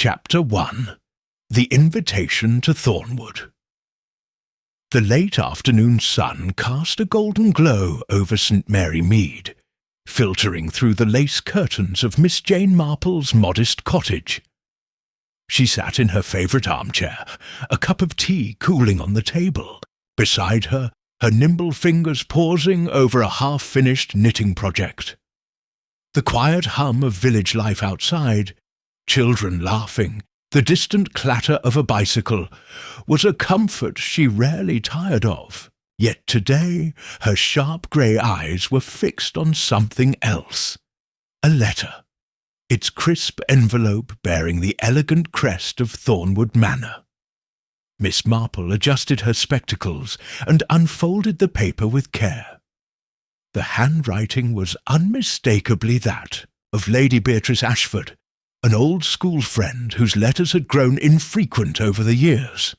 Chapter 1. The Invitation to Thornwood. The late afternoon sun cast a golden glow over St. Mary Mead, filtering through the lace curtains of Miss Jane Marple's modest cottage. She sat in her favourite armchair, a cup of tea cooling on the table. Beside her, her nimble fingers pausing over a half-finished knitting project. The quiet hum of village life outside, children laughing, the distant clatter of a bicycle, was a comfort she rarely tired of. Yet today her sharp grey eyes were fixed on something else. A letter, its crisp envelope bearing the elegant crest of Thornwood Manor. Miss Marple adjusted her spectacles and unfolded the paper with care. The handwriting was unmistakably that of Lady Beatrice Ashford, an old school friend whose letters had grown infrequent over the years.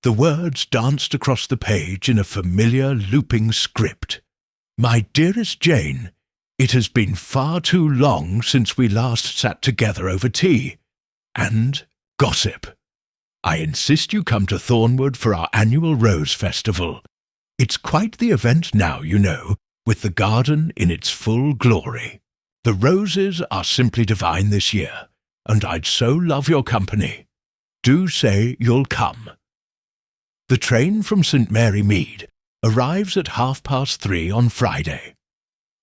The words danced across the page in a familiar looping script. "My dearest Jane, it has been far too long since we last sat together over tea. And gossip. I insist you come to Thornwood for our annual Rose Festival. It's quite the event now, you know, with the garden in its full glory. The roses are simply divine this year, and I'd so love your company. Do say you'll come. The train from St. Mary Mead arrives at 3:30 on Friday.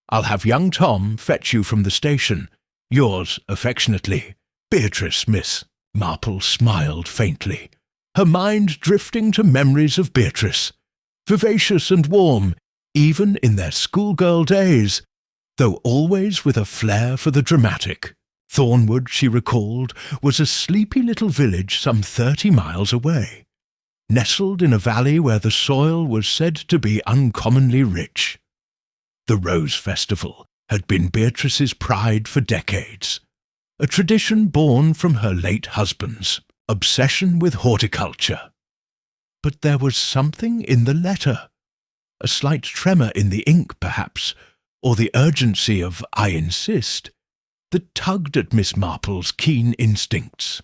I'll have young Tom fetch you from the station. Yours affectionately, Beatrice." Miss Marple smiled faintly, her mind drifting to memories of Beatrice, vivacious and warm, even in their schoolgirl days, though always with a flair for the dramatic. Thornwood, she recalled, was a sleepy little village some 30 miles away, nestled in a valley where the soil was said to be uncommonly rich. The Rose Festival had been Beatrice's pride for decades, a tradition born from her late husband's obsession with horticulture. But there was something in the letter, a slight tremor in the ink perhaps, or the urgency of "I insist," that tugged at Miss Marple's keen instincts.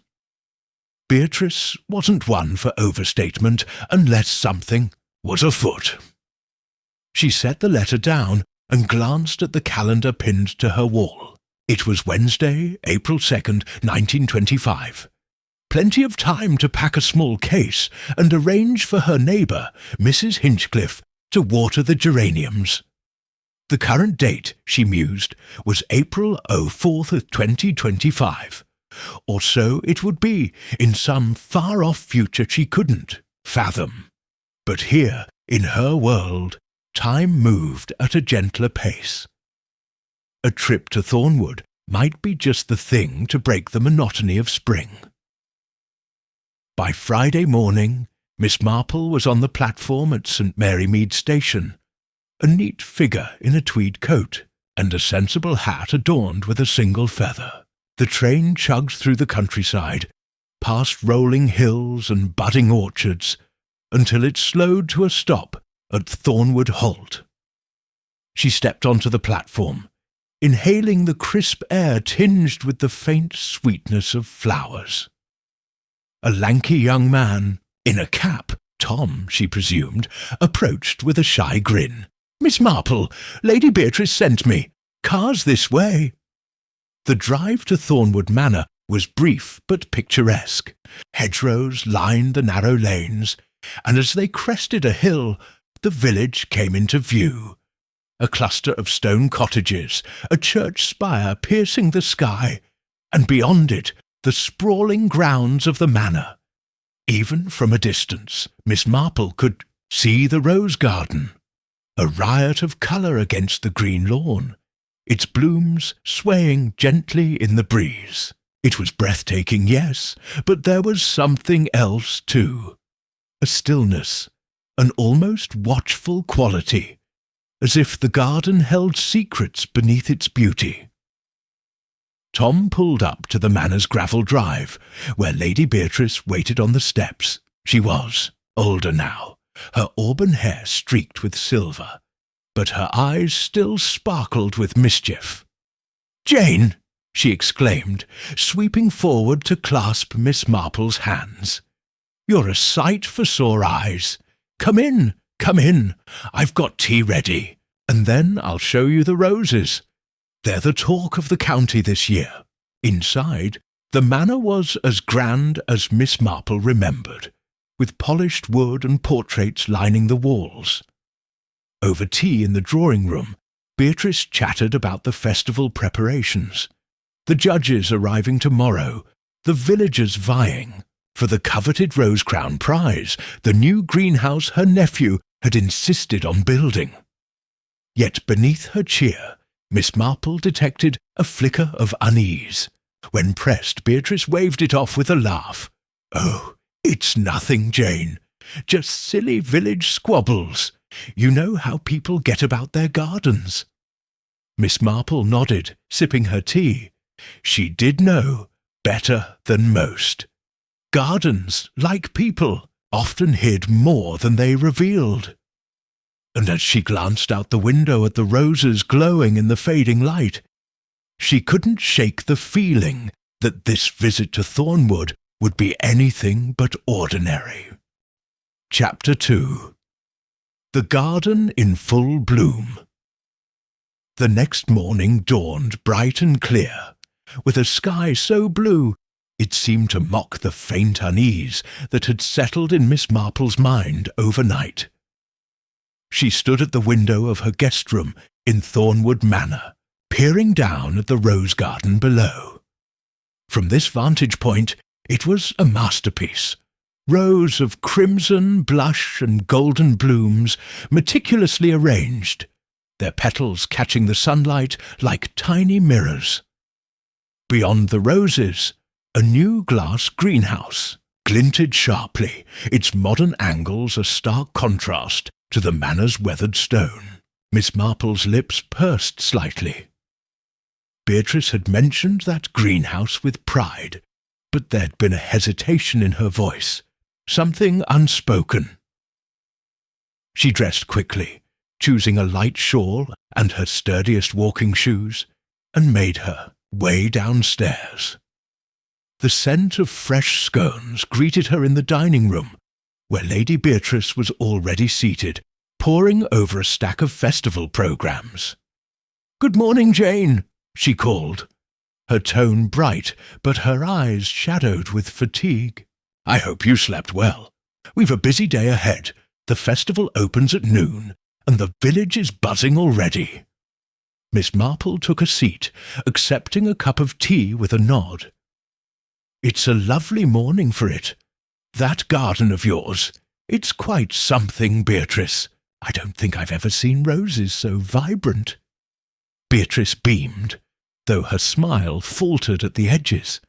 Beatrice wasn't one for overstatement unless something was afoot. She set the letter down and glanced at the calendar pinned to her wall. It was Wednesday, April 2nd, 1925. Plenty of time to pack a small case and arrange for her neighbour, Mrs. Hinchcliffe, to water the geraniums. The current date, she mused, was April 4th, 2025, or so it would be in some far-off future she couldn't fathom. But here, in her world, time moved at a gentler pace. A trip to Thornwood might be just the thing to break the monotony of spring. By Friday morning, Miss Marple was on the platform at St. Mary Mead Station, a neat figure in a tweed coat, and a sensible hat adorned with a single feather. The train chugged through the countryside, past rolling hills and budding orchards, until it slowed to a stop at Thornwood Halt. She stepped onto the platform, inhaling the crisp air tinged with the faint sweetness of flowers. A lanky young man, in a cap, Tom, she presumed, approached with a shy grin. "Miss Marple, Lady Beatrice sent me. Car's this way." The drive to Thornwood Manor was brief but picturesque. Hedgerows lined the narrow lanes, and as they crested a hill, the village came into view. A cluster of stone cottages, a church spire piercing the sky, and beyond it the sprawling grounds of the manor. Even from a distance, Miss Marple could see the rose garden, a riot of colour against the green lawn, its blooms swaying gently in the breeze. It was breathtaking, yes, but there was something else too. A stillness, an almost watchful quality, as if the garden held secrets beneath its beauty. Tom pulled up to the manor's gravel drive, where Lady Beatrice waited on the steps. She was older now, her auburn hair streaked with silver, but her eyes still sparkled with mischief. "Jane," she exclaimed, sweeping forward to clasp Miss Marple's hands. "You're a sight for sore eyes. Come in, come in. I've got tea ready, and then I'll show you the roses. They're the talk of the county this year." Inside, the manor was as grand as Miss Marple remembered, with polished wood and portraits lining the walls. Over tea in the drawing-room, Beatrice chattered about the festival preparations, the judges arriving tomorrow, the villagers vying for the coveted Rose-Crown prize, the new greenhouse her nephew had insisted on building. Yet beneath her cheer, Miss Marple detected a flicker of unease. When pressed, Beatrice waved it off with a laugh. "Oh, it's nothing, Jane. Just silly village squabbles. You know how people get about their gardens." Miss Marple nodded, sipping her tea. She did know, better than most. Gardens, like people, often hid more than they revealed. And as she glanced out the window at the roses glowing in the fading light, she couldn't shake the feeling that this visit to Thornwood would be anything but ordinary. Chapter 2. The Garden in Full Bloom. The next morning dawned bright and clear, with a sky so blue it seemed to mock the faint unease that had settled in Miss Marple's mind overnight. She stood at the window of her guest room in Thornwood Manor, peering down at the rose garden below. From this vantage point, it was a masterpiece. Rows of crimson, blush, and golden blooms meticulously arranged, their petals catching the sunlight like tiny mirrors. Beyond the roses, a new glass greenhouse glinted sharply, its modern angles a stark contrast to the manor's weathered stone. Miss Marple's lips pursed slightly. Beatrice had mentioned that greenhouse with pride, but there'd been a hesitation in her voice, something unspoken. She dressed quickly, choosing a light shawl and her sturdiest walking shoes, and made her way downstairs. The scent of fresh scones greeted her in the dining room, where Lady Beatrice was already seated, poring over a stack of festival programmes. "Good morning, Jane," she called, her tone bright, but her eyes shadowed with fatigue. "I hope you slept well. We've a busy day ahead. The festival opens at noon, and the village is buzzing already." Miss Marple took a seat, accepting a cup of tea with a nod. "It's a lovely morning for it. That garden of yours, it's quite something, Beatrice. I don't think I've ever seen roses so vibrant." Beatrice beamed, though her smile faltered at the edges.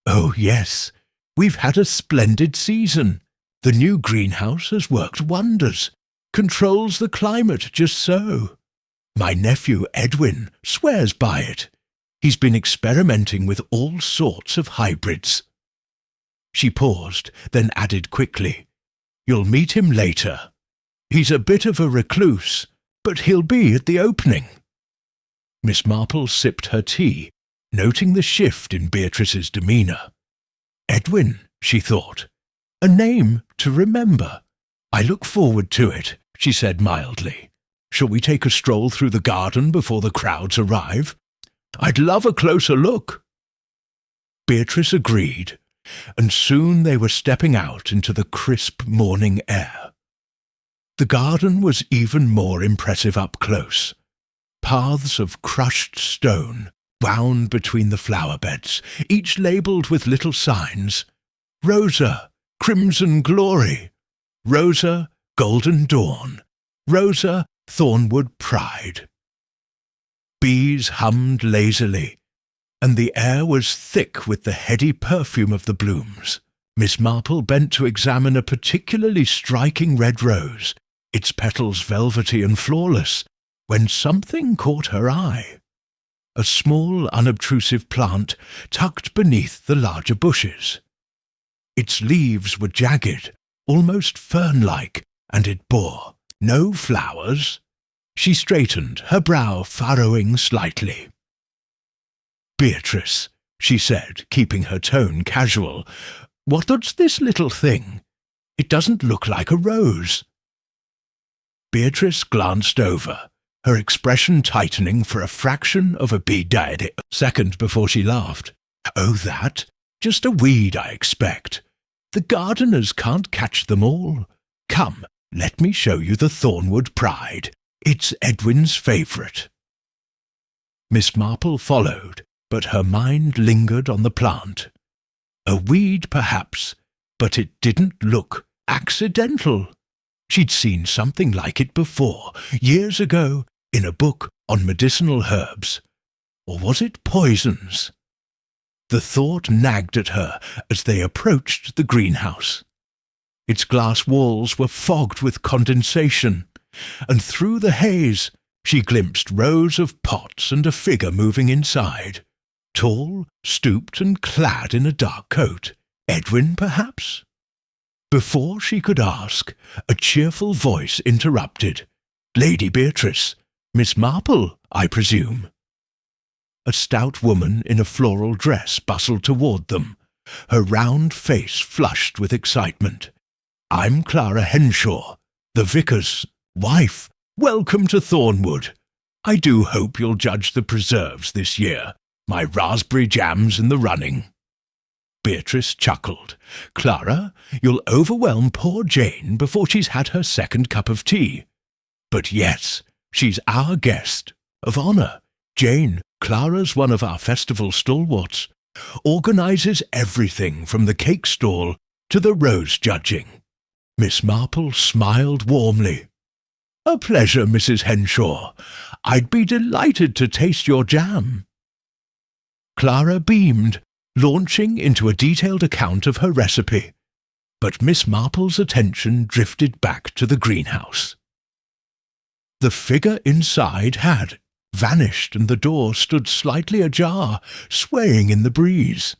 "Oh, yes, we've had a splendid season. The new greenhouse has worked wonders, controls the climate just so. My nephew Edwin swears by it. He's been experimenting with all sorts of hybrids." She paused, then added quickly, "You'll meet him later. He's a bit of a recluse, but he'll be at the opening." Miss Marple sipped her tea, noting the shift in Beatrice's demeanour. "Edwin," she thought. "A name to remember. I look forward to it," she said mildly. "Shall we take a stroll through the garden before the crowds arrive? I'd love a closer look." Beatrice agreed, and soon they were stepping out into the crisp morning air. The garden was even more impressive up close. Paths of crushed stone wound between the flower beds, each labelled with little signs: Rosa, Crimson Glory; Rosa, Golden Dawn; Rosa, Thornwood Pride. Bees hummed lazily, and the air was thick with the heady perfume of the blooms. Miss Marple bent to examine a particularly striking red rose, its petals velvety and flawless, when something caught her eye. A small, unobtrusive plant tucked beneath the larger bushes. Its leaves were jagged, almost fern-like, and it bore no flowers. She straightened, her brow furrowing slightly. "Beatrice," she said, keeping her tone casual, "what's this little thing? It doesn't look like a rose." Beatrice glanced over, her expression tightening for a fraction of a second before she laughed. "Oh, that? Just a weed, I expect. The gardeners can't catch them all. Come, let me show you the thornwood pride. It's Edwin's favourite." Miss Marple followed, but her mind lingered on the plant. A weed, perhaps, but it didn't look accidental. She'd seen something like it before, years ago, in a book on medicinal herbs. Or was it poisons? The thought nagged at her as they approached the greenhouse. Its glass walls were fogged with condensation, and through the haze she glimpsed rows of pots and a figure moving inside, tall, stooped and clad in a dark coat. Edwin, perhaps? Before she could ask, a cheerful voice interrupted. "Lady Beatrice, Miss Marple, I presume." A stout woman in a floral dress bustled toward them, her round face flushed with excitement. "I'm Clara Henshaw, the vicar's wife. Welcome to Thornwood. I do hope you'll judge the preserves this year. My raspberry jam's in the running." Beatrice chuckled. "Clara, you'll overwhelm poor Jane before she's had her second cup of tea. But yes, she's our guest, of honour. Jane, Clara's one of our festival stalwarts, organises everything from the cake stall to the rose judging." Miss Marple smiled warmly. "A pleasure, Mrs. Henshaw. I'd be delighted to taste your jam." Clara beamed, launching into a detailed account of her recipe, but Miss Marple's attention drifted back to the greenhouse. The figure inside had vanished, and the door stood slightly ajar, swaying in the breeze.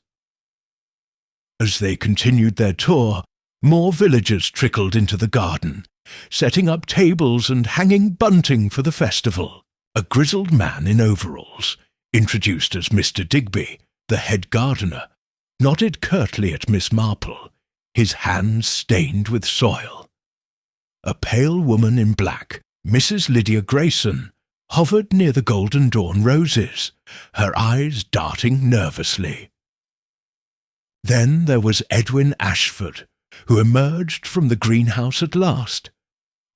As they continued their tour, more villagers trickled into the garden, setting up tables and hanging bunting for the festival. A grizzled man in overalls, introduced as Mr. Digby, the head gardener, nodded curtly at Miss Marple, his hands stained with soil. A pale woman in black, Mrs. Lydia Grayson, hovered near the golden dawn roses, her eyes darting nervously. Then there was Edwin Ashford, who emerged from the greenhouse at last,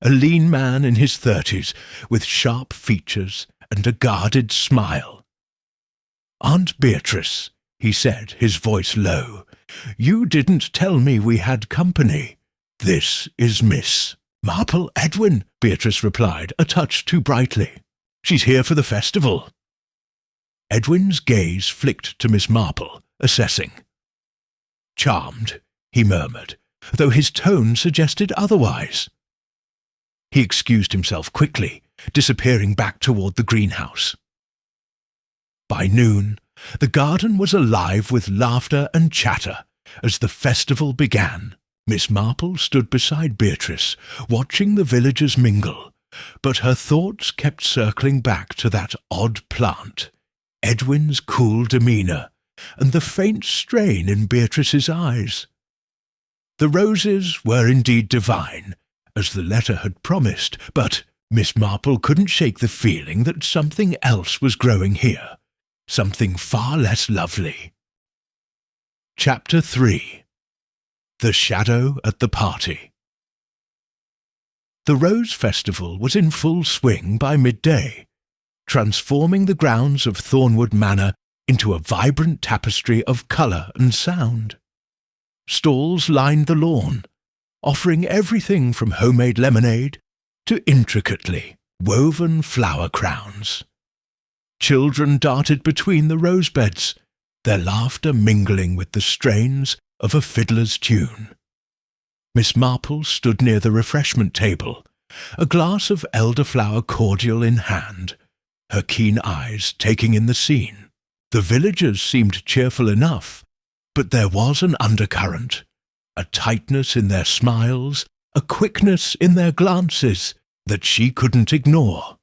a lean man in his 30s, with sharp features and a guarded smile. "Aunt Beatrice," he said, his voice low, "you didn't tell me we had company. This is Miss Marple." "Edwin," Beatrice replied, a touch too brightly. "She's here for the festival." Edwin's gaze flicked to Miss Marple, assessing. "Charmed," he murmured, though his tone suggested otherwise. He excused himself quickly, disappearing back toward the greenhouse. By noon, the garden was alive with laughter and chatter as the festival began. Miss Marple stood beside Beatrice, watching the villagers mingle, but her thoughts kept circling back to that odd plant, Edwin's cool demeanour, and the faint strain in Beatrice's eyes. The roses were indeed divine, as the letter had promised, but Miss Marple couldn't shake the feeling that something else was growing here, something far less lovely. Chapter 3. The Shadow at the Party. The Rose Festival was in full swing by midday, transforming the grounds of Thornwood Manor into a vibrant tapestry of colour and sound. Stalls lined the lawn, offering everything from homemade lemonade to intricately woven flower crowns. Children darted between the rose beds, their laughter mingling with the strains of a fiddler's tune. Miss Marple stood near the refreshment table, a glass of elderflower cordial in hand, her keen eyes taking in the scene. The villagers seemed cheerful enough, but there was an undercurrent, a tightness in their smiles, a quickness in their glances that she couldn't ignore.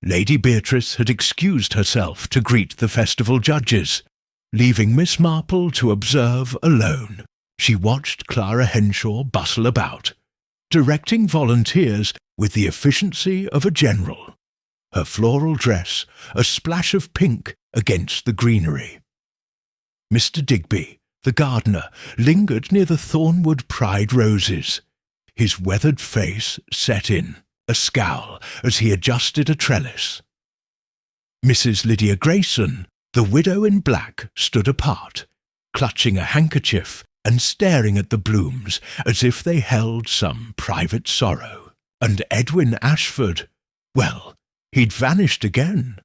Lady Beatrice had excused herself to greet the festival judges, leaving Miss Marple to observe alone. She watched Clara Henshaw bustle about, directing volunteers with the efficiency of a general, her floral dress a splash of pink against the greenery. Mr. Digby, the gardener, lingered near the Thornwood Pride roses, his weathered face set in a scowl as he adjusted a trellis. Mrs. Lydia Grayson, the widow in black, stood apart, clutching a handkerchief and staring at the blooms as if they held some private sorrow. And Edwin Ashford, well, he'd vanished again,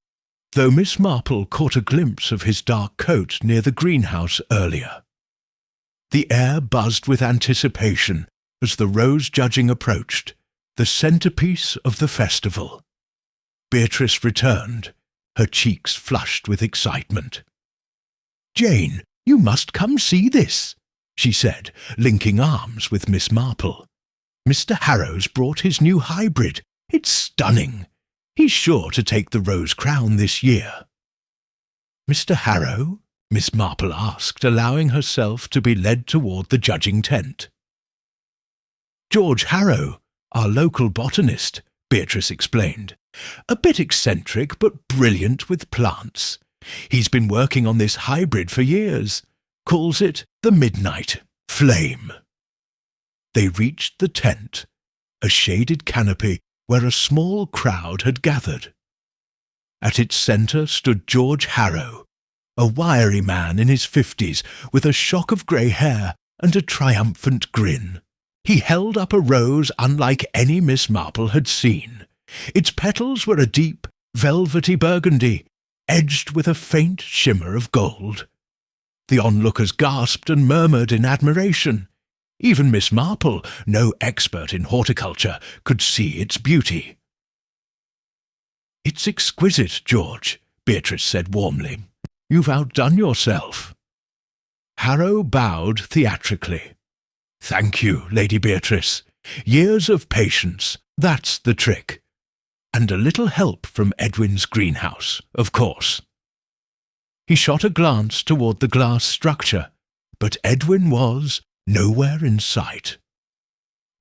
though Miss Marple caught a glimpse of his dark coat near the greenhouse earlier. The air buzzed with anticipation as the rose judging approached, the centrepiece of the festival. Beatrice returned, her cheeks flushed with excitement. "Jane, you must come see this," she said, linking arms with Miss Marple. "Mr. Harrow's brought his new hybrid. It's stunning. He's sure to take the rose crown this year." "Mr. Harrow?" Miss Marple asked, allowing herself to be led toward the judging tent. "George Harrow, our local botanist," Beatrice explained. "A bit eccentric, but brilliant with plants. He's been working on this hybrid for years. Calls it the Midnight Flame." They reached the tent, a shaded canopy where a small crowd had gathered. At its centre stood George Harrow, a wiry man in his 50s with a shock of grey hair and a triumphant grin. He held up a rose unlike any Miss Marple had seen. Its petals were a deep, velvety burgundy, edged with a faint shimmer of gold. The onlookers gasped and murmured in admiration. Even Miss Marple, no expert in horticulture, could see its beauty. "It's exquisite, George," Beatrice said warmly. "You've outdone yourself." Harrow bowed theatrically. "Thank you, Lady Beatrice. Years of patience, that's the trick. And a little help from Edwin's greenhouse, of course." He shot a glance toward the glass structure, but Edwin was nowhere in sight.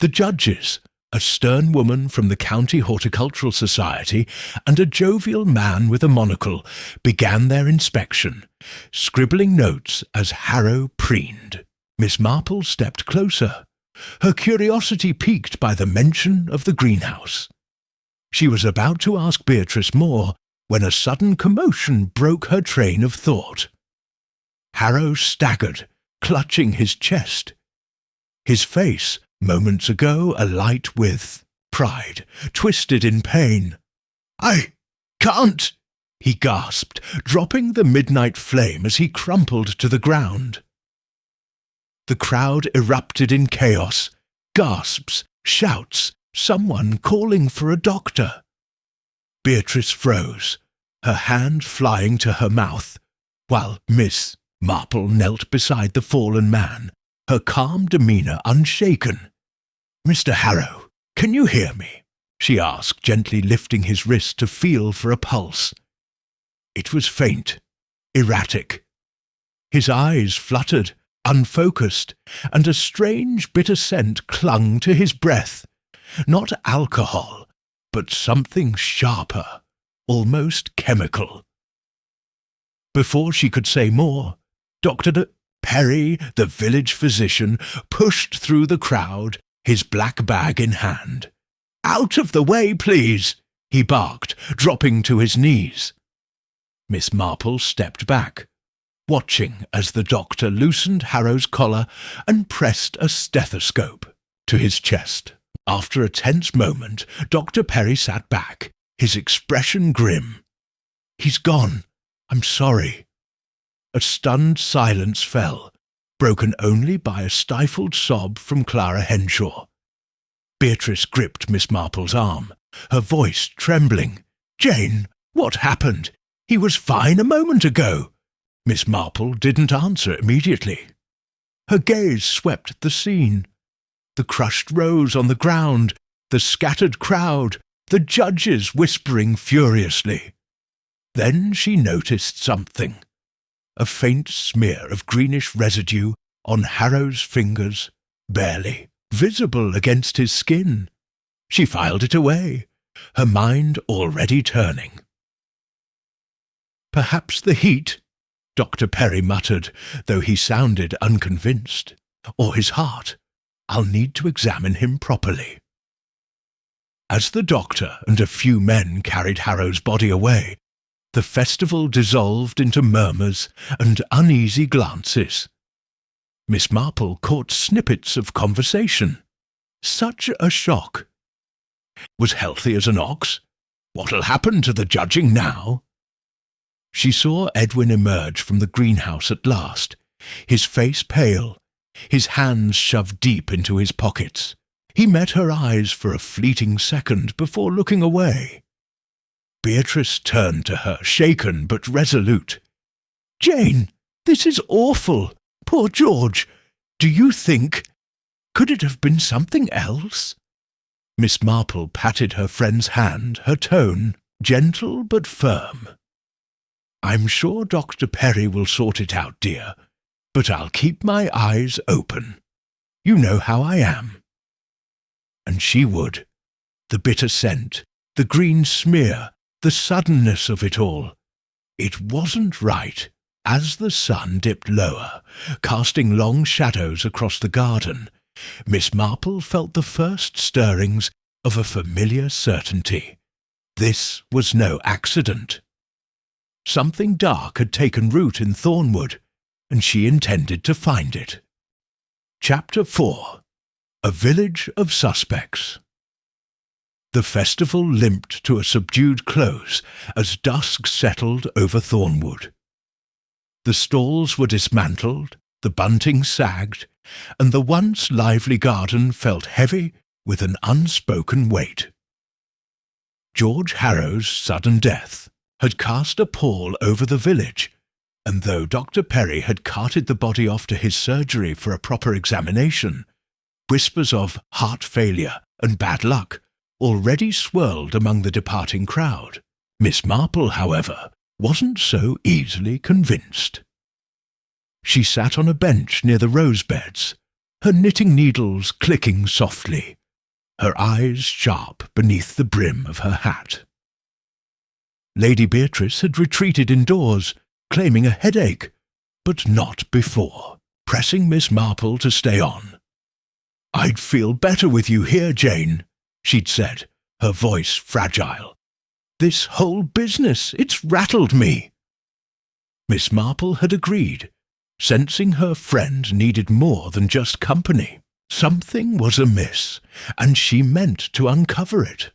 The judges, a stern woman from the County Horticultural Society and a jovial man with a monocle, began their inspection, scribbling notes as Harrow preened. Miss Marple stepped closer, her curiosity piqued by the mention of the greenhouse. She was about to ask Beatrice more when a sudden commotion broke her train of thought. Harrow staggered, clutching his chest. His face, moments ago alight with pride, twisted in pain. "I can't," he gasped, dropping the midnight flame as he crumpled to the ground. The crowd erupted in chaos, gasps, shouts, someone calling for a doctor. Beatrice froze, her hand flying to her mouth, while Miss Marple knelt beside the fallen man, her calm demeanour unshaken. "Mr. Harrow, can you hear me?" she asked, gently lifting his wrist to feel for a pulse. It was faint, erratic. His eyes fluttered, unfocused, and a strange bitter scent clung to his breath. Not alcohol, but something sharper, almost chemical. Before she could say more, Dr. Perry, the village physician, pushed through the crowd, his black bag in hand. "Out of the way, please," he barked, dropping to his knees. Miss Marple stepped back, watching as the doctor loosened Harrow's collar and pressed a stethoscope to his chest. After a tense moment, Dr. Perry sat back, his expression grim. "He's gone. I'm sorry." A stunned silence fell, broken only by a stifled sob from Clara Henshaw. Beatrice gripped Miss Marple's arm, her voice trembling. "Jane, what happened? He was fine a moment ago." Miss Marple didn't answer immediately. Her gaze swept the scene. The crushed rose on the ground, the scattered crowd, the judges whispering furiously. Then she noticed something. A faint smear of greenish residue on Harrow's fingers, barely visible against his skin. She filed it away, her mind already turning. "Perhaps the heat," Dr. Perry muttered, though he sounded unconvinced. "Or his heart. I'll need to examine him properly." As the doctor and a few men carried Harrow's body away, the festival dissolved into murmurs and uneasy glances. Miss Marple caught snippets of conversation. Such a shock. Was healthy as an ox? What'll happen to the judging now? She saw Edwin emerge from the greenhouse at last, his face pale, his hands shoved deep into his pockets. He met her eyes for a fleeting second before looking away. Beatrice turned to her, shaken but resolute. "Jane, this is awful. Poor George. Do you think... Could it have been something else?" Miss Marple patted her friend's hand, her tone gentle but firm. "I'm sure Dr. Perry will sort it out, dear, but I'll keep my eyes open. You know how I am." And she would. The bitter scent, the green smear, the suddenness of it all. It wasn't right. As the sun dipped lower, casting long shadows across the garden, Miss Marple felt the first stirrings of a familiar certainty. This was no accident. Something dark had taken root in Thornwood, and she intended to find it. Chapter 4. A Village of Suspects. The festival limped to a subdued close as dusk settled over Thornwood. The stalls were dismantled, the bunting sagged, and the once lively garden felt heavy with an unspoken weight. George Harrow's sudden death had cast a pall over the village, and though Dr. Perry had carted the body off to his surgery for a proper examination, whispers of heart failure and bad luck already swirled among the departing crowd. Miss Marple, however, wasn't so easily convinced. She sat on a bench near the rose beds, her knitting needles clicking softly, her eyes sharp beneath the brim of her hat. Lady Beatrice had retreated indoors, claiming a headache, but not before, pressing Miss Marple to stay on. "I'd feel better with you here, Jane," she'd said, her voice fragile. "This whole business, it's rattled me." Miss Marple had agreed, sensing her friend needed more than just company. Something was amiss, and she meant to uncover it.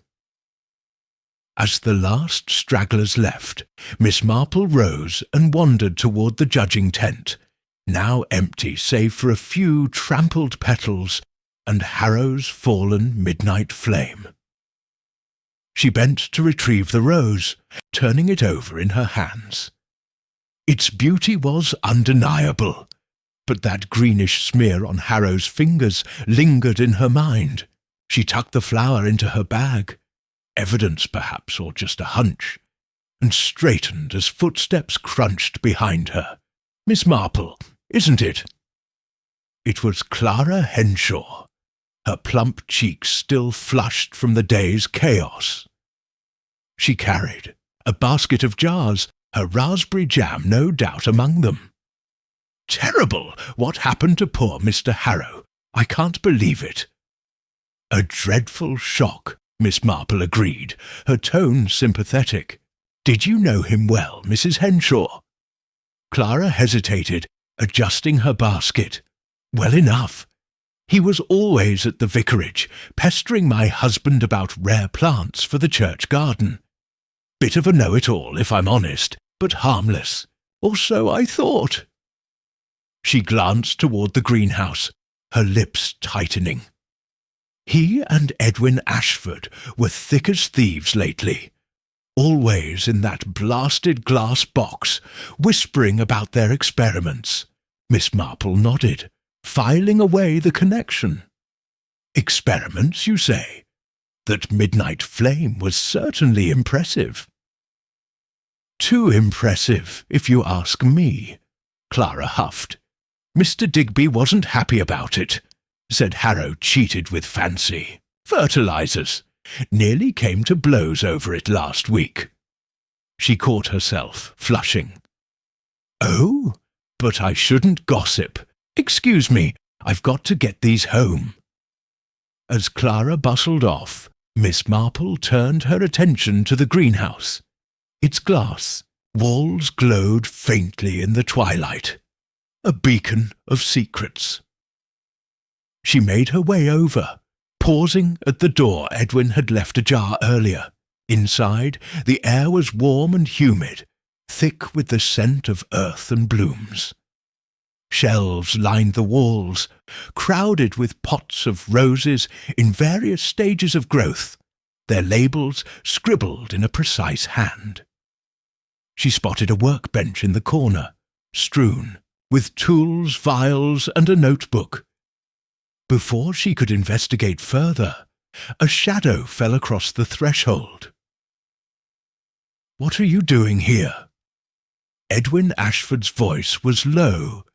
As the last stragglers left, Miss Marple rose and wandered toward the judging tent, now empty save for a few trampled petals and Harrow's fallen midnight flame. She bent to retrieve the rose, turning it over in her hands. Its beauty was undeniable, but that greenish smear on Harrow's fingers lingered in her mind. She tucked the flower into her bag, evidence perhaps or just a hunch, and straightened as footsteps crunched behind her. "Miss Marple, isn't it?" It was Clara Henshaw, her plump cheeks still flushed from the day's chaos. She carried a basket of jars, her raspberry jam no doubt among them. "Terrible! What happened to poor Mr. Harrow? I can't believe it." "A dreadful shock," Miss Marple agreed, her tone sympathetic. "Did you know him well, Mrs. Henshaw?" Clara hesitated, adjusting her basket. "Well enough. He was always at the vicarage, pestering my husband about rare plants for the church garden. Bit of a know-it-all, if I'm honest, but harmless. Or so I thought." She glanced toward the greenhouse, her lips tightening. He and Edwin Ashford were thick as thieves lately, always in that blasted glass box, whispering about their experiments. Miss Marple nodded, filing away the connection. "Experiments, you say? That midnight flame was certainly impressive. Too impressive, if you ask me, Clara huffed. Mr. Digby wasn't happy about it, said Harrow, cheated with fancy. Fertilizers. Nearly came to blows over it last week. She caught herself, flushing. Oh, but I shouldn't gossip. Excuse me, I've got to get these home. As Clara bustled off, Miss Marple turned her attention to the greenhouse. Its glass walls glowed faintly in the twilight, a beacon of secrets. She made her way over, pausing at the door Edwin had left ajar earlier. Inside, the air was warm and humid, thick with the scent of earth and blooms. Shelves lined the walls, crowded with pots of roses in various stages of growth, their labels scribbled in a precise hand. She spotted a workbench in the corner, strewn, with tools, vials, and a notebook. Before she could investigate further, a shadow fell across the threshold. "What are you doing here?" Edwin Ashford's voice was low,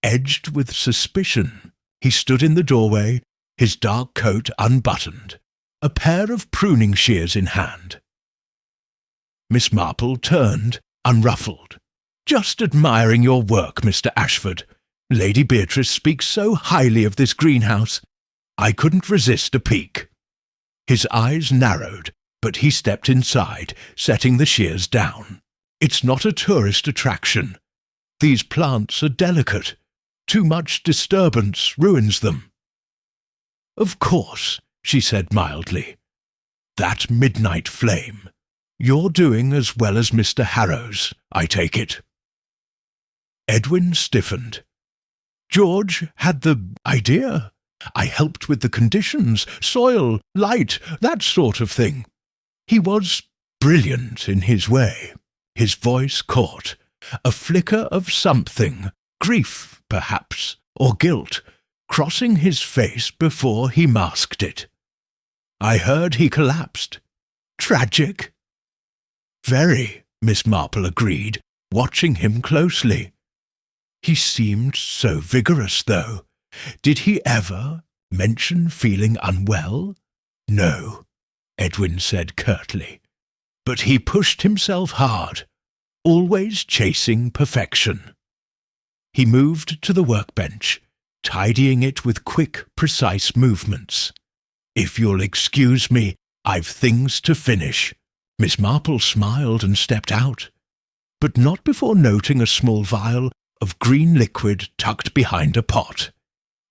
edged with suspicion. He stood in the doorway, his dark coat unbuttoned, a pair of pruning shears in hand. Miss Marple turned, unruffled. "Just admiring your work, Mr. Ashford. Lady Beatrice speaks so highly of this greenhouse. I couldn't resist a peek." His eyes narrowed, but he stepped inside, setting the shears down. "It's not a tourist attraction. These plants are delicate. Too much disturbance ruins them." "Of course," she said mildly. "That midnight flame. You're doing as well as Mr. Harrow's, I take it." Edwin stiffened. "George had the idea. I helped with the conditions, soil, light, that sort of thing. He was brilliant in his way." His voice caught, a flicker of something, grief, perhaps, or guilt, crossing his face before he masked it. "I heard he collapsed. Tragic?" "Very," Miss Marple agreed, watching him closely. "He seemed so vigorous, though. Did he ever mention feeling unwell?" "No," Edwin said curtly. "But he pushed himself hard, always chasing perfection." He moved to the workbench, tidying it with quick, precise movements. "If you'll excuse me, I've things to finish." Miss Marple smiled and stepped out, but not before noting a small vial of green liquid tucked behind a pot,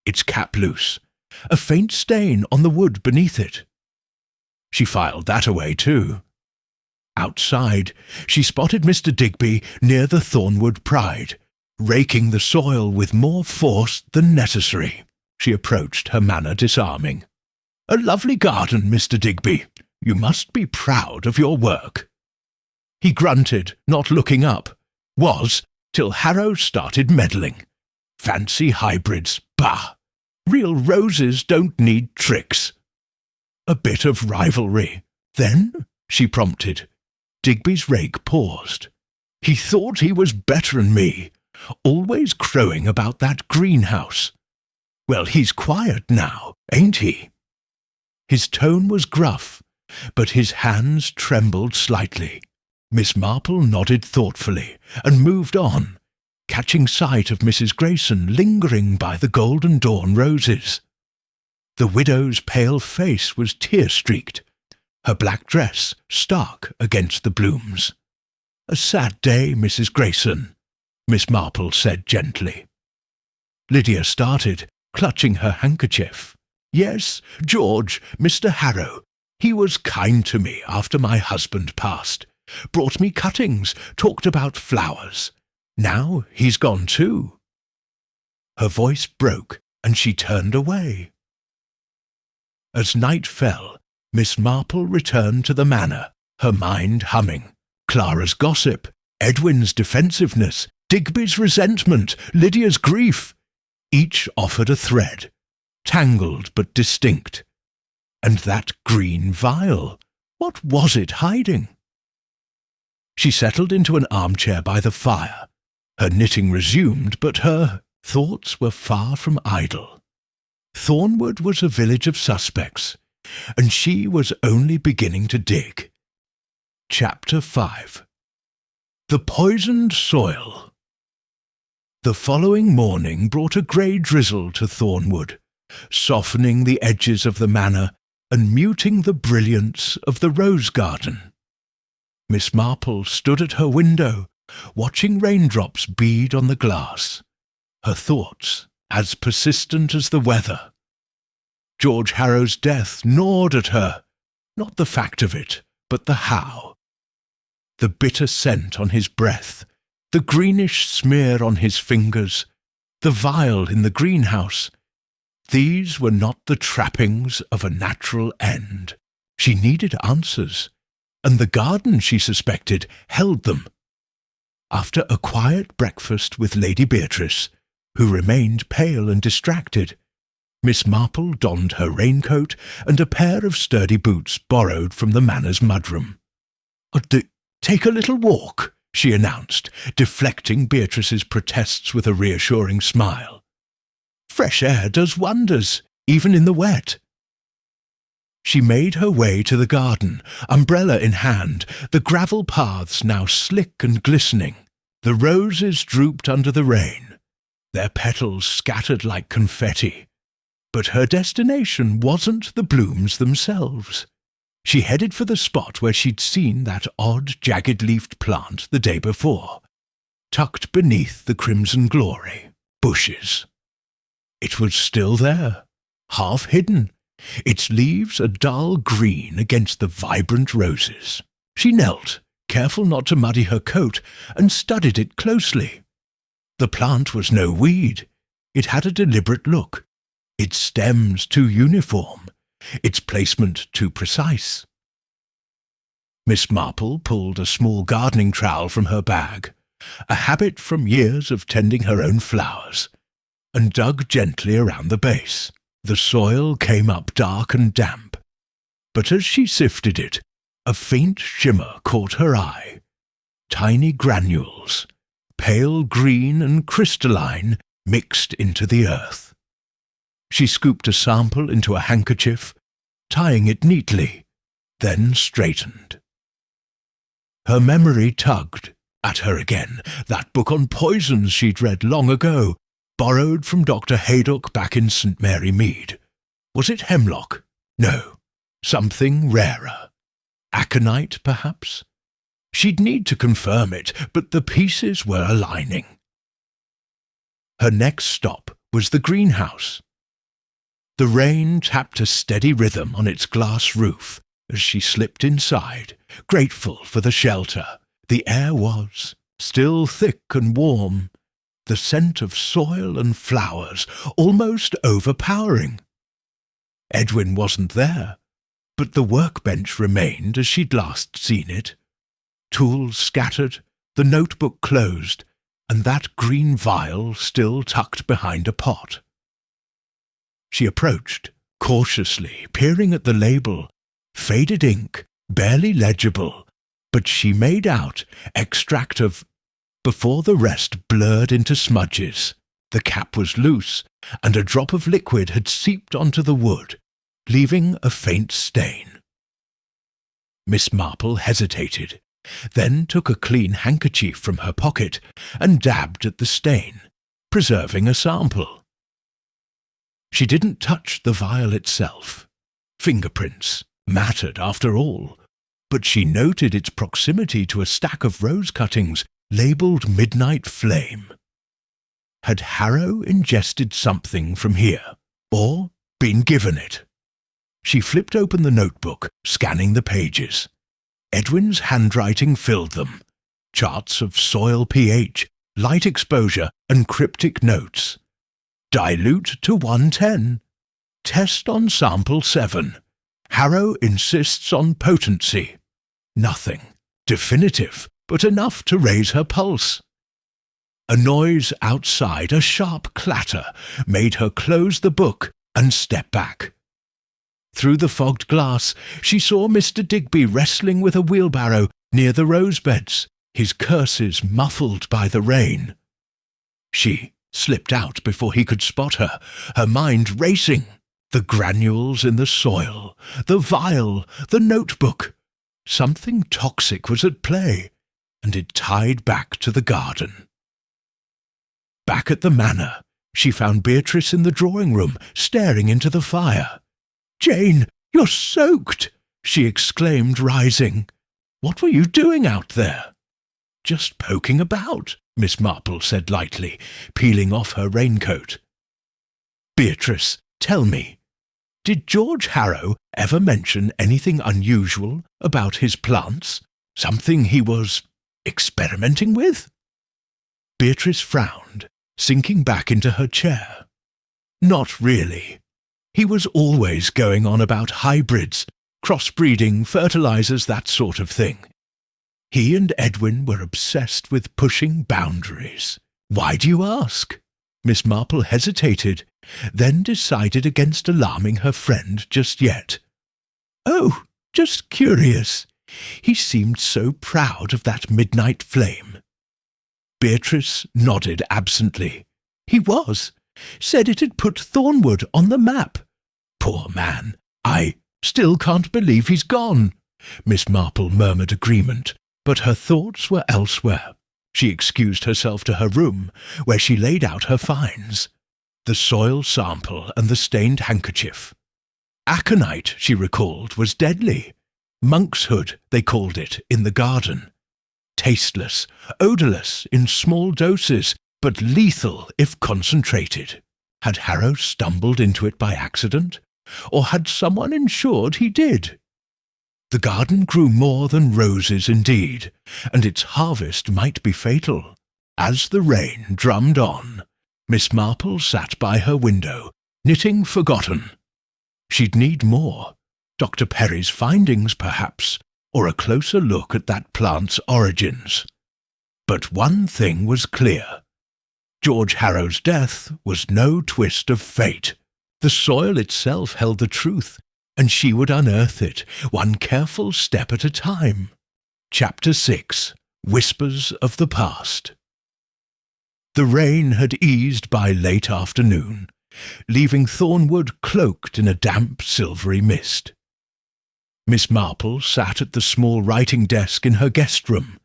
its cap loose, a faint stain on the wood beneath it. She filed that away too. Outside, she spotted Mr. Digby near the Thornwood Pride, raking the soil with more force than necessary. She approached, her manner disarming. "A lovely garden, Mr. Digby. You must be proud of your work." He grunted, not looking up. Was, till Harrow started meddling. "Fancy hybrids, bah! Real roses don't need tricks." "A bit of rivalry, then?" she prompted. Digby's rake paused. "He thought he was better'n me, always crowing about that greenhouse. Well, he's quiet now, ain't he?" His tone was gruff, but his hands trembled slightly. Miss Marple nodded thoughtfully and moved on, catching sight of Mrs. Grayson lingering by the golden dawn roses. The widow's pale face was tear-streaked, her black dress stark against the blooms. "A sad day, Mrs. Grayson," Miss Marple said gently. Lydia started, clutching her handkerchief. "Yes, George, Mr. Harrow. He was kind to me after my husband passed. Brought me cuttings, talked about flowers. Now he's gone too." Her voice broke, and she turned away. As night fell, Miss Marple returned to the manor, her mind humming. Clara's gossip, Edwin's defensiveness, Digby's resentment, Lydia's grief. Each offered a thread, tangled but distinct. And that green vial, what was it hiding? She settled into an armchair by the fire. Her knitting resumed, but her thoughts were far from idle. Thornwood was a village of suspects, and she was only beginning to dig. Chapter 5. The Poisoned Soil. The following morning brought a grey drizzle to Thornwood, softening the edges of the manor and muting the brilliance of the rose garden. Miss Marple stood at her window, watching raindrops bead on the glass, her thoughts as persistent as the weather. George Harrow's death gnawed at her, not the fact of it, but the how. The bitter scent on his breath, the greenish smear on his fingers, the vial in the greenhouse. These were not the trappings of a natural end. She needed answers, and the garden, she suspected, held them. After a quiet breakfast with Lady Beatrice, who remained pale and distracted, Miss Marple donned her raincoat and a pair of sturdy boots borrowed from the manor's mudroom. "Take a little walk," she announced, deflecting Beatrice's protests with a reassuring smile. "Fresh air does wonders, even in the wet." She made her way to the garden, umbrella in hand, the gravel paths now slick and glistening. The roses drooped under the rain, their petals scattered like confetti. But her destination wasn't the blooms themselves. She headed for the spot where she'd seen that odd, jagged-leafed plant the day before, tucked beneath the crimson glory bushes. It was still there, half hidden, its leaves a dull green against the vibrant roses. She knelt, careful not to muddy her coat, and studied it closely. The plant was no weed. It had a deliberate look, its stems too uniform, its placement too precise. Miss Marple pulled a small gardening trowel from her bag, a habit from years of tending her own flowers, and dug gently around the base. The soil came up dark and damp, but as she sifted it, a faint shimmer caught her eye. Tiny granules, pale green and crystalline, mixed into the earth. She scooped a sample into a handkerchief, tying it neatly, then straightened. Her memory tugged at her again, that book on poisons she'd read long ago, borrowed from Dr. Haydock back in St. Mary Mead. Was it hemlock? No, something rarer. Aconite, perhaps? She'd need to confirm it, but the pieces were aligning. Her next stop was the greenhouse. The rain tapped a steady rhythm on its glass roof as she slipped inside, grateful for the shelter. The air was still thick and warm, the scent of soil and flowers almost overpowering. Edwin wasn't there, but the workbench remained as she'd last seen it. Tools scattered, the notebook closed, and that green vial still tucked behind a pot. She approached, cautiously, peering at the label. Faded ink, barely legible, but she made out extract of... Before the rest blurred into smudges, the cap was loose, and a drop of liquid had seeped onto the wood, leaving a faint stain. Miss Marple hesitated, then took a clean handkerchief from her pocket and dabbed at the stain, preserving a sample. She didn't touch the vial itself. Fingerprints mattered after all, but she noted its proximity to a stack of rose cuttings labelled Midnight Flame. Had Harrow ingested something from here, or been given it? She flipped open the notebook, scanning the pages. Edwin's handwriting filled them. Charts of soil pH, light exposure, and cryptic notes. Dilute to 110. Test on sample 7. Harrow insists on potency. Nothing definitive, but enough to raise her pulse. A noise outside, a sharp clatter, made her close the book and step back. Through the fogged glass, she saw Mr. Digby wrestling with a wheelbarrow near the rose-beds, his curses muffled by the rain. She slipped out before he could spot her, her mind racing. The granules in the soil, the vial, the notebook. Something toxic was at play, and it tied back to the garden. Back at the manor, she found Beatrice in the drawing-room, staring into the fire. "Jane, you're soaked!" she exclaimed, rising. "What were you doing out there?" "Just poking about," Miss Marple said lightly, peeling off her raincoat. "Beatrice, tell me, did George Harrow ever mention anything unusual about his plants? Something he was experimenting with?" Beatrice frowned, sinking back into her chair. "Not really. He was always going on about hybrids, crossbreeding, fertilizers, that sort of thing. He and Edwin were obsessed with pushing boundaries." "Why do you ask?" Miss Marple hesitated, then decided against alarming her friend just yet. "Oh, just curious. He seemed so proud of that midnight flame." Beatrice nodded absently. "He was. Said it had put Thornwood on the map. Poor man. I still can't believe he's gone." Miss Marple murmured agreement, but her thoughts were elsewhere. She excused herself to her room, where she laid out her finds. The soil sample and the stained handkerchief. Aconite, she recalled, was deadly. Monkshood, they called it, in the garden. Tasteless, odourless in small doses, but lethal if concentrated. Had Harrow stumbled into it by accident, or had someone ensured he did? The garden grew more than roses indeed, and its harvest might be fatal. As the rain drummed on, Miss Marple sat by her window, knitting forgotten. She'd need more. Dr. Perry's findings, perhaps, or a closer look at that plant's origins. But one thing was clear. George Harrow's death was no twist of fate. The soil itself held the truth, and she would unearth it, one careful step at a time. Chapter 6. Whispers of the Past. The rain had eased by late afternoon, leaving Thornwood cloaked in a damp, silvery mist. Miss Marple sat at the small writing desk in her guest room,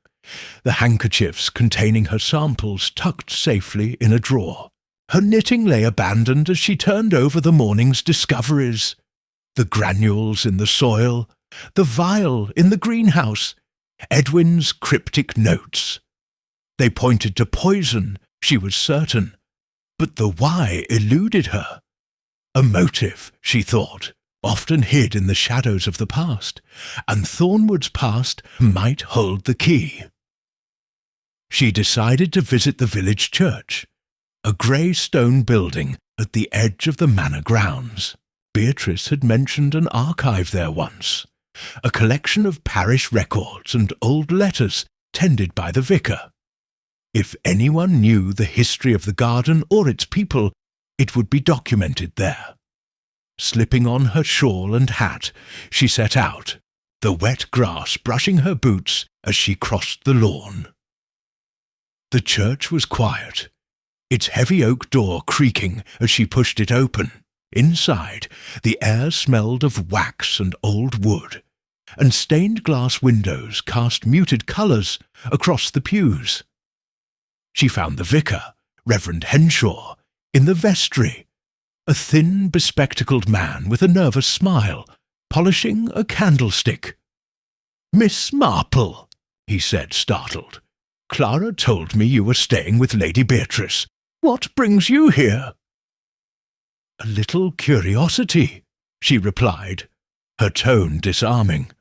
the handkerchiefs containing her samples tucked safely in a drawer. Her knitting lay abandoned as she turned over the morning's discoveries. The granules in the soil, the vial in the greenhouse, Edwin's cryptic notes. They pointed to poison, she was certain, but the why eluded her. A motive, she thought, often hid in the shadows of the past, and Thornwood's past might hold the key. She decided to visit the village church, a grey stone building at the edge of the manor grounds. Beatrice had mentioned an archive there once, a collection of parish records and old letters tended by the vicar. If anyone knew the history of the garden or its people, it would be documented there. Slipping on her shawl and hat, she set out, the wet grass brushing her boots as she crossed the lawn. The church was quiet, its heavy oak door creaking as she pushed it open. Inside, the air smelled of wax and old wood, and stained glass windows cast muted colours across the pews. She found the vicar, Reverend Henshaw, in the vestry, a thin, bespectacled man with a nervous smile, polishing a candlestick. "Miss Marple," he said, startled. "Clara told me you were staying with Lady Beatrice. What brings you here?" "A little curiosity," she replied, her tone disarming.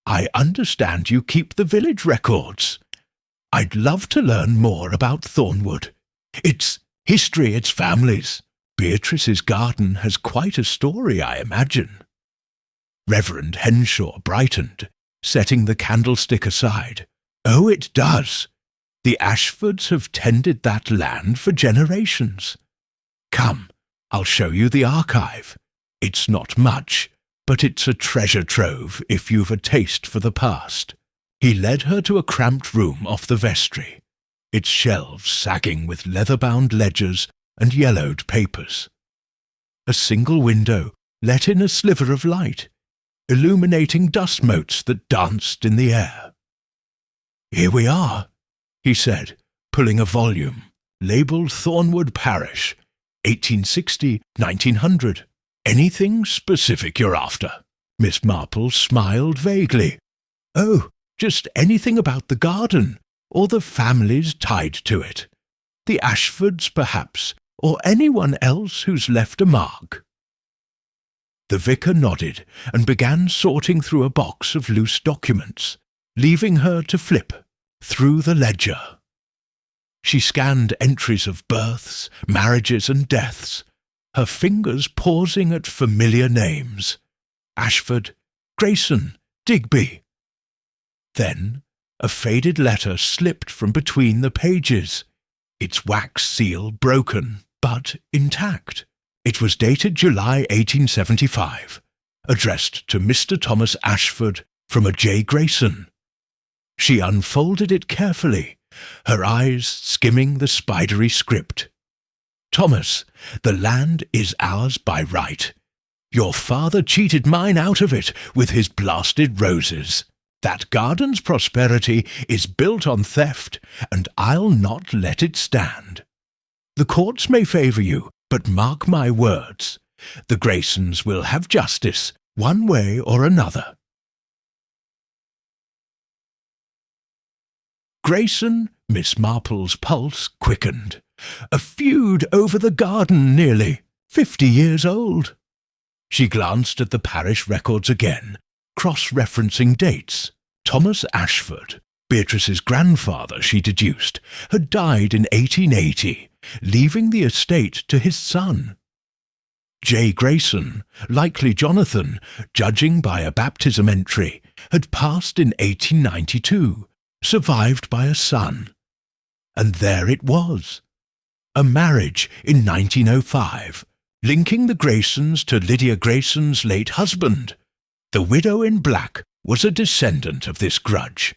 "I understand you keep the village records. I'd love to learn more about Thornwood. Its history, its families. Beatrice's garden has quite a story, I imagine." Reverend Henshaw brightened, setting the candlestick aside. "Oh, it does. The Ashfords have tended that land for generations. Come, I'll show you the archive. It's not much, but it's a treasure trove if you've a taste for the past. He led her to a cramped room off the vestry, its shelves sagging with leather-bound ledgers and yellowed papers. A single window let in a sliver of light, illuminating dust motes that danced in the air. "Here we are," he said, pulling a volume, labelled Thornwood Parish, 1860-1900. "Anything specific you're after?" Miss Marple smiled vaguely. "Oh, just anything about the garden, or the families tied to it. The Ashfords, perhaps, or anyone else who's left a mark." The vicar nodded and began sorting through a box of loose documents, leaving her to flip through the ledger. She scanned entries of births, marriages and deaths, her fingers pausing at familiar names: Ashford, Grayson, Digby. Then a faded letter slipped from between the pages, its wax seal broken, but intact. It was dated July 1875, addressed to Mr. Thomas Ashford from a J. Grayson. She unfolded it carefully, her eyes skimming the spidery script. "Thomas, the land is ours by right. Your father cheated mine out of it with his blasted roses. That garden's prosperity is built on theft, and I'll not let it stand. The courts may favour you, but mark my words, the Graysons will have justice, one way or another." Grayson, Miss Marple's pulse quickened. A feud over the garden nearly, 50 years old. She glanced at the parish records again, cross-referencing dates. Thomas Ashford, Beatrice's grandfather, she deduced, had died in 1880, leaving the estate to his son. J. Grayson, likely Jonathan, judging by a baptism entry, had passed in 1892, survived by a son. And there it was, a marriage in 1905, linking the Graysons to Lydia Grayson's late husband. The widow in black was a descendant of this grudge.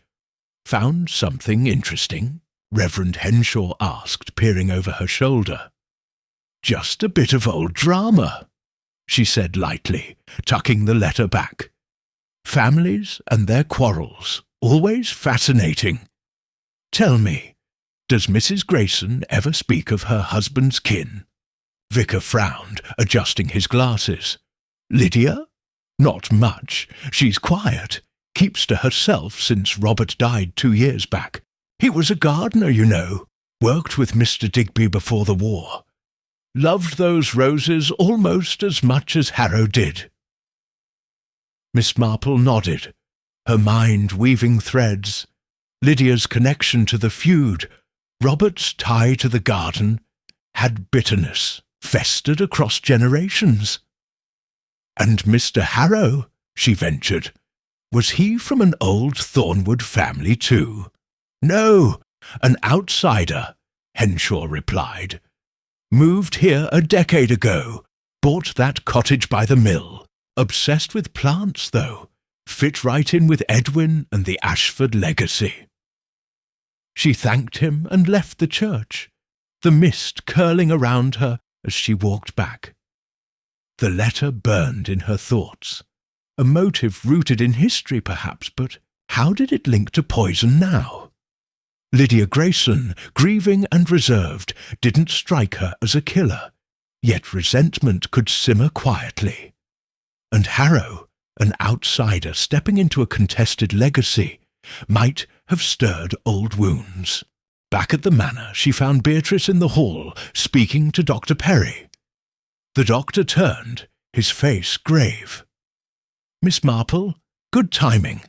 "Found something interesting?" Reverend Henshaw asked, peering over her shoulder. "Just a bit of old drama," she said lightly, tucking the letter back. "Families and their quarrels, always fascinating. Tell me, does Mrs. Grayson ever speak of her husband's kin?" Vicar frowned, adjusting his glasses. "Lydia? Not much. She's quiet. Keeps to herself since Robert died 2 years back. He was a gardener, you know. Worked with Mr. Digby before the war. Loved those roses almost as much as Harrow did." Miss Marple nodded, her mind weaving threads. Lydia's connection to the feud, Robert's tie to the garden, had bitterness festered across generations. "And Mr. Harrow," she ventured, "was he from an old Thornwood family too?" "No, an outsider," Henshaw replied. "Moved here a decade ago, bought that cottage by the mill. Obsessed with plants, though. Fit right in with Edwin and the Ashford legacy." She thanked him and left the church, the mist curling around her as she walked back. The letter burned in her thoughts. A motive rooted in history, perhaps, but how did it link to poison now? Lydia Grayson, grieving and reserved, didn't strike her as a killer, yet resentment could simmer quietly. And Harrow, an outsider stepping into a contested legacy, might have stirred old wounds. Back at the manor, she found Beatrice in the hall, speaking to Dr. Perry. The doctor turned, his face grave. "Miss Marple, good timing.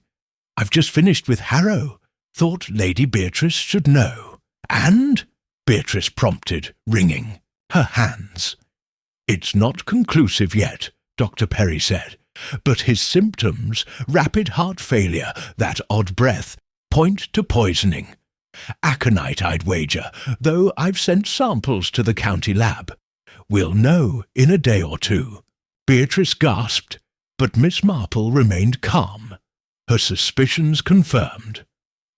I've just finished with Harrow. Thought Lady Beatrice should know." "And?" Beatrice prompted, wringing her hands. "It's not conclusive yet," Dr. Perry said, "but his symptoms, rapid heart failure, that odd breath, point to poisoning. Aconite, I'd wager, though I've sent samples to the county lab. We'll know in a day or two." Beatrice gasped, But Miss Marple remained calm, her suspicions confirmed.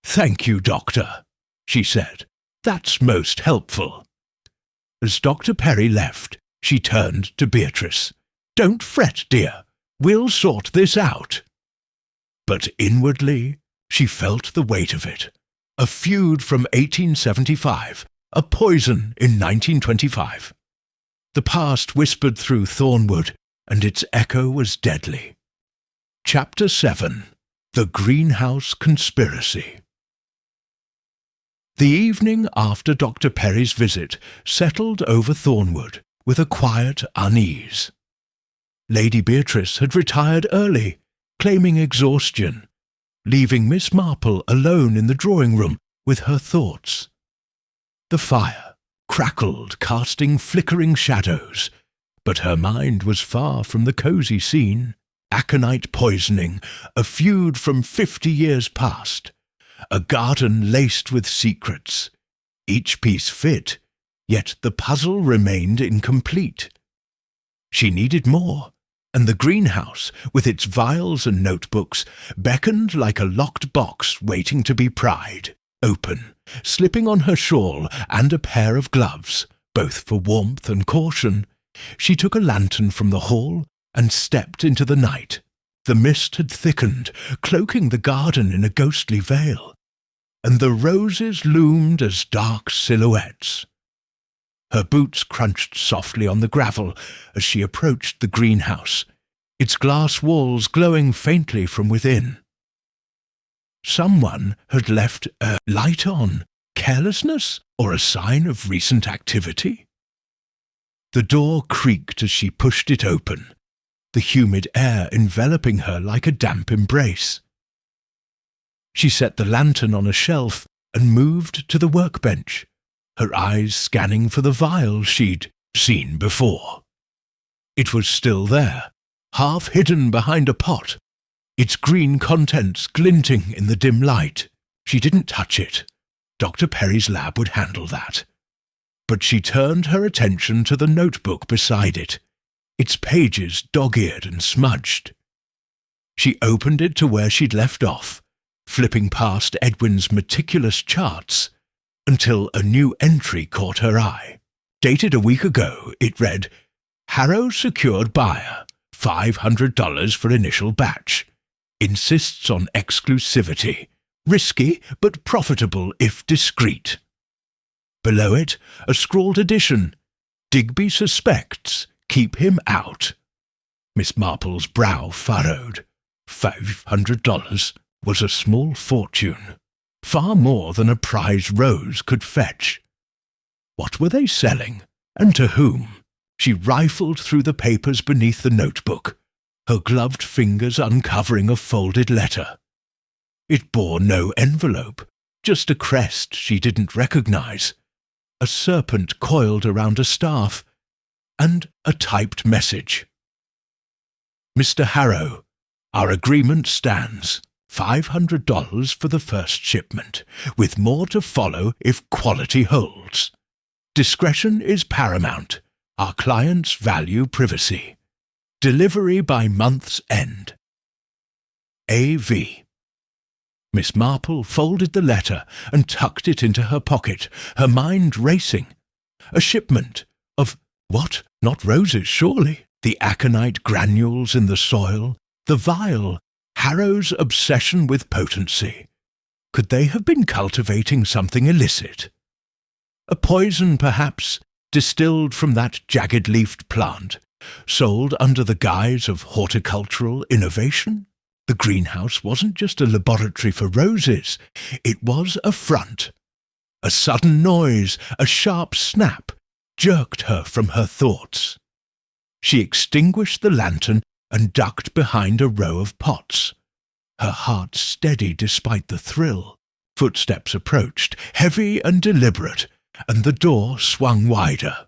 "Thank you, Doctor," she said. "That's most helpful." As Dr. Perry left, she turned to Beatrice. "Don't fret, dear. We'll sort this out." But inwardly, she felt the weight of it. A feud from 1875, a poison in 1925. The past whispered through Thornwood, and its echo was deadly. Chapter 7. The Greenhouse Conspiracy. The evening after Dr. Perry's visit settled over Thornwood with a quiet unease. Lady Beatrice had retired early, claiming exhaustion, leaving Miss Marple alone in the drawing-room with her thoughts. The fire crackled, casting flickering shadows, but her mind was far from the cosy scene. Aconite poisoning, a feud from 50 years past, a garden laced with secrets. Each piece fit, yet the puzzle remained incomplete. She needed more, and the greenhouse, with its vials and notebooks, beckoned like a locked box waiting to be pried open, slipping on her shawl and a pair of gloves, both for warmth and caution. She took a lantern from the hall and stepped into the night. The mist had thickened, cloaking the garden in a ghostly veil, and the roses loomed as dark silhouettes. Her boots crunched softly on the gravel as she approached the greenhouse, its glass walls glowing faintly from within. Someone had left a light on. Carelessness or a sign of recent activity? The door creaked as she pushed it open, the humid air enveloping her like a damp embrace. She set the lantern on a shelf and moved to the workbench, her eyes scanning for the vial she'd seen before. It was still there, half hidden behind a pot, its green contents glinting in the dim light. She didn't touch it. Dr. Perry's lab would handle that. But she turned her attention to the notebook beside it, its pages dog-eared and smudged. She opened it to where she'd left off, flipping past Edwin's meticulous charts, until a new entry caught her eye. Dated a week ago, it read, "Harrow secured buyer, $500 for initial batch. Insists on exclusivity. Risky, but profitable if discreet." Below it, a scrawled addition, "Digby suspects. Keep him out." Miss Marple's brow furrowed. $500 was a small fortune, far more than a prize rose could fetch. What were they selling, and to whom? She rifled through the papers beneath the notebook, her gloved fingers uncovering a folded letter. It bore no envelope, just a crest she didn't recognize, a serpent coiled around a staff, and a typed message. "Mr. Harrow, our agreement stands. $500 for the first shipment, with more to follow if quality holds. Discretion is paramount. Our clients value privacy. Delivery by month's end. A.V." Miss Marple folded the letter and tucked it into her pocket, her mind racing. A shipment of what? Not roses, surely. The aconite granules in the soil, the vial, Harrow's obsession with potency. Could they have been cultivating something illicit? A poison, perhaps, distilled from that jagged-leafed plant, sold under the guise of horticultural innovation? The greenhouse wasn't just a laboratory for roses, it was a front. A sudden noise, a sharp snap, jerked her from her thoughts. She extinguished the lantern and ducked behind a row of pots, her heart steady despite the thrill. Footsteps approached, heavy and deliberate, and the door swung wider.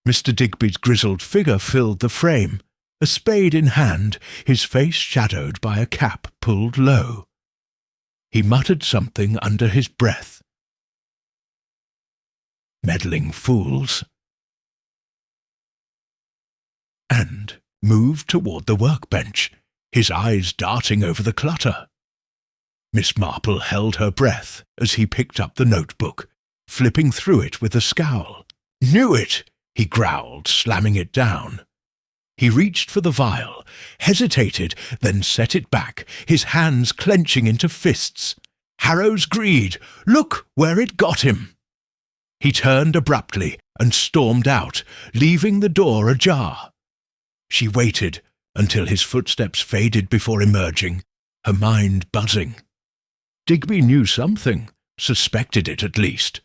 Mr. Digby's grizzled figure filled the frame, a spade in hand, his face shadowed by a cap pulled low. He muttered something under his breath. "Meddling fools." And moved toward the workbench, his eyes darting over the clutter. Miss Marple held her breath as he picked up the notebook, flipping through it with a scowl. "Knew it!" he growled, slamming it down. He reached for the vial, hesitated, then set it back, his hands clenching into fists. Harrow's greed! Look where it got him! He turned abruptly and stormed out, leaving the door ajar. She waited until his footsteps faded before emerging, her mind buzzing. Digby knew something, suspected it at least,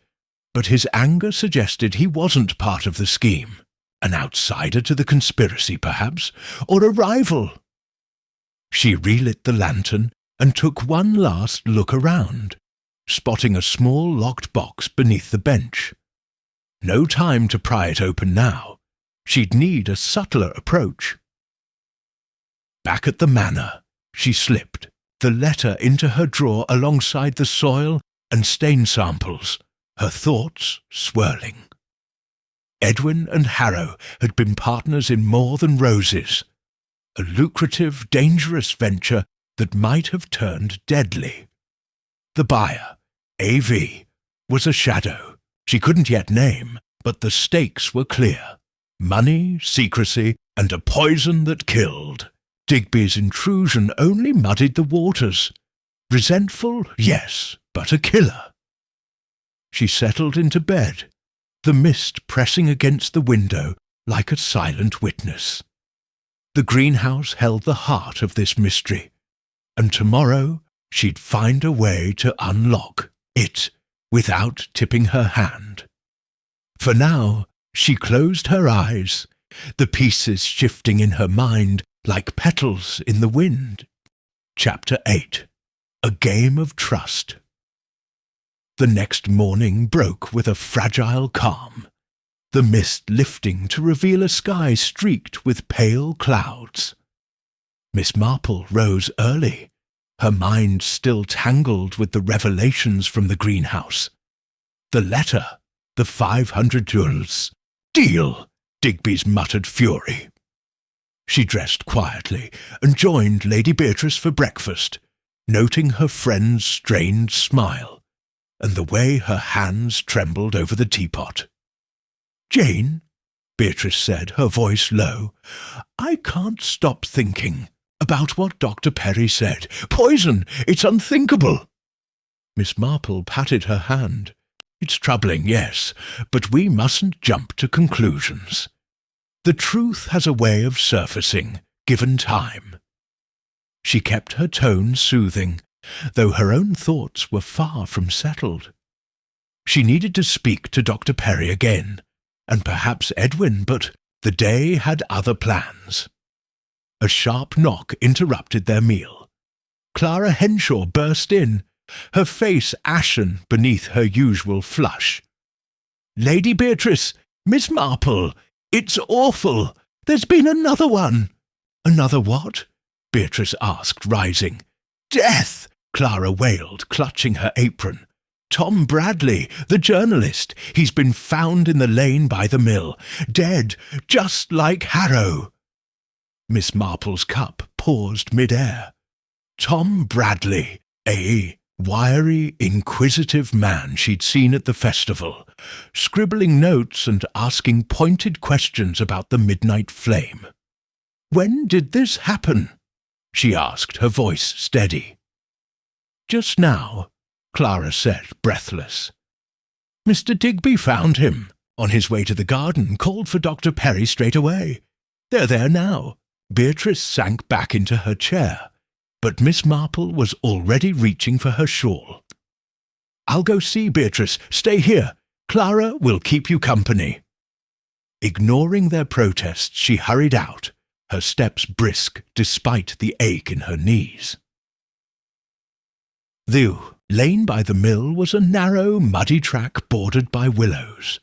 but his anger suggested he wasn't part of the scheme. An outsider to the conspiracy, perhaps, or a rival. She relit the lantern and took one last look around, spotting a small locked box beneath the bench. No time to pry it open now. She'd need a subtler approach. Back at the manor, she slipped the letter into her drawer alongside the soil and stain samples, her thoughts swirling. Edwin and Harrow had been partners in more than roses, a lucrative, dangerous venture that might have turned deadly. The buyer, A.V., was a shadow she couldn't yet name, but the stakes were clear. Money, secrecy, and a poison that killed. Digby's intrusion only muddied the waters. Resentful, yes, but a killer. She settled into bed, the mist pressing against the window like a silent witness. The greenhouse held the heart of this mystery, and tomorrow she'd find a way to unlock it without tipping her hand. For now, she closed her eyes, the pieces shifting in her mind like petals in the wind. Chapter 8. A Game of Trust. The next morning broke with a fragile calm, the mist lifting to reveal a sky streaked with pale clouds. Miss Marple rose early, her mind still tangled with the revelations from the greenhouse. The letter, the 500 jewels. Deal! Digby's muttered fury. She dressed quietly and joined Lady Beatrice for breakfast, noting her friend's strained smile and the way her hands trembled over the teapot. "Jane," Beatrice said, her voice low, "I can't stop thinking about what Dr. Perry said. Poison! It's unthinkable!" Miss Marple patted her hand. "It's troubling, yes, but we mustn't jump to conclusions. The truth has a way of surfacing, given time." She kept her tone soothing, though her own thoughts were far from settled. She needed to speak to Dr. Perry again, and perhaps Edwin, but the day had other plans. A sharp knock interrupted their meal. Clara Henshaw burst in, her face ashen beneath her usual flush. "Lady Beatrice, Miss Marple, it's awful. There's been another one." "Another what?" Beatrice asked, rising. "Death!" Clara wailed, clutching her apron. "Tom Bradley, the journalist. He's been found in the lane by the mill, dead, just like Harrow." Miss Marple's cup paused mid-air. Tom Bradley, a wiry, inquisitive man she'd seen at the festival, scribbling notes and asking pointed questions about the midnight flame. "When did this happen?" she asked, her voice steady. "Just now," Clara said, breathless. "Mr. Digby found him. On his way to the garden, called for Dr. Perry straight away. They're there now." Beatrice sank back into her chair, but Miss Marple was already reaching for her shawl. "I'll go see Beatrice. Stay here. Clara will keep you company." Ignoring their protests, she hurried out, her steps brisk despite the ache in her knees. The lane by the mill was a narrow, muddy track bordered by willows,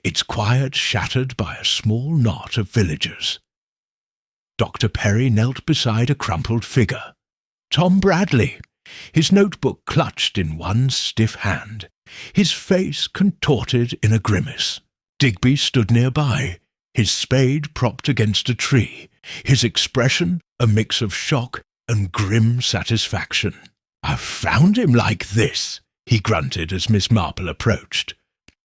its quiet shattered by a small knot of villagers. Dr. Perry knelt beside a crumpled figure. Tom Bradley, his notebook clutched in one stiff hand, his face contorted in a grimace. Digby stood nearby, his spade propped against a tree, his expression a mix of shock and grim satisfaction. "I've found him like this," he grunted as Miss Marple approached.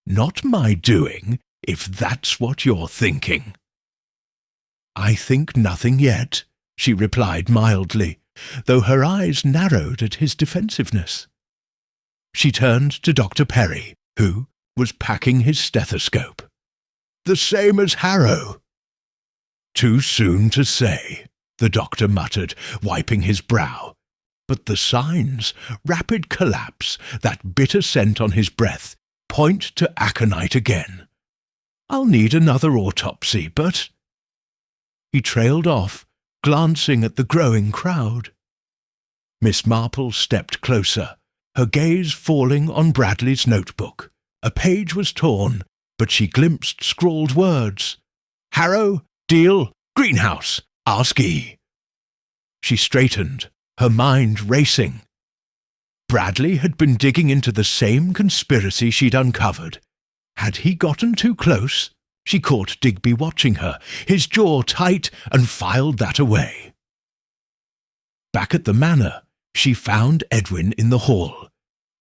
"Not my doing, if that's what you're thinking." "I think nothing yet," she replied mildly, though her eyes narrowed at his defensiveness. She turned to Dr. Perry, who was packing his stethoscope. "The same as Harrow." "Too soon to say," the doctor muttered, wiping his brow. But the signs, rapid collapse, that bitter scent on his breath, point to aconite again. "I'll need another autopsy, but—" He trailed off, glancing at the growing crowd. Miss Marple stepped closer, her gaze falling on Bradley's notebook. A page was torn, but she glimpsed scrawled words. "Harrow, Deal, Greenhouse, Ask E." She straightened, her mind racing. Bradley had been digging into the same conspiracy she'd uncovered. Had he gotten too close? She caught Digby watching her, his jaw tight, and filed that away. Back at the manor, she found Edwin in the hall,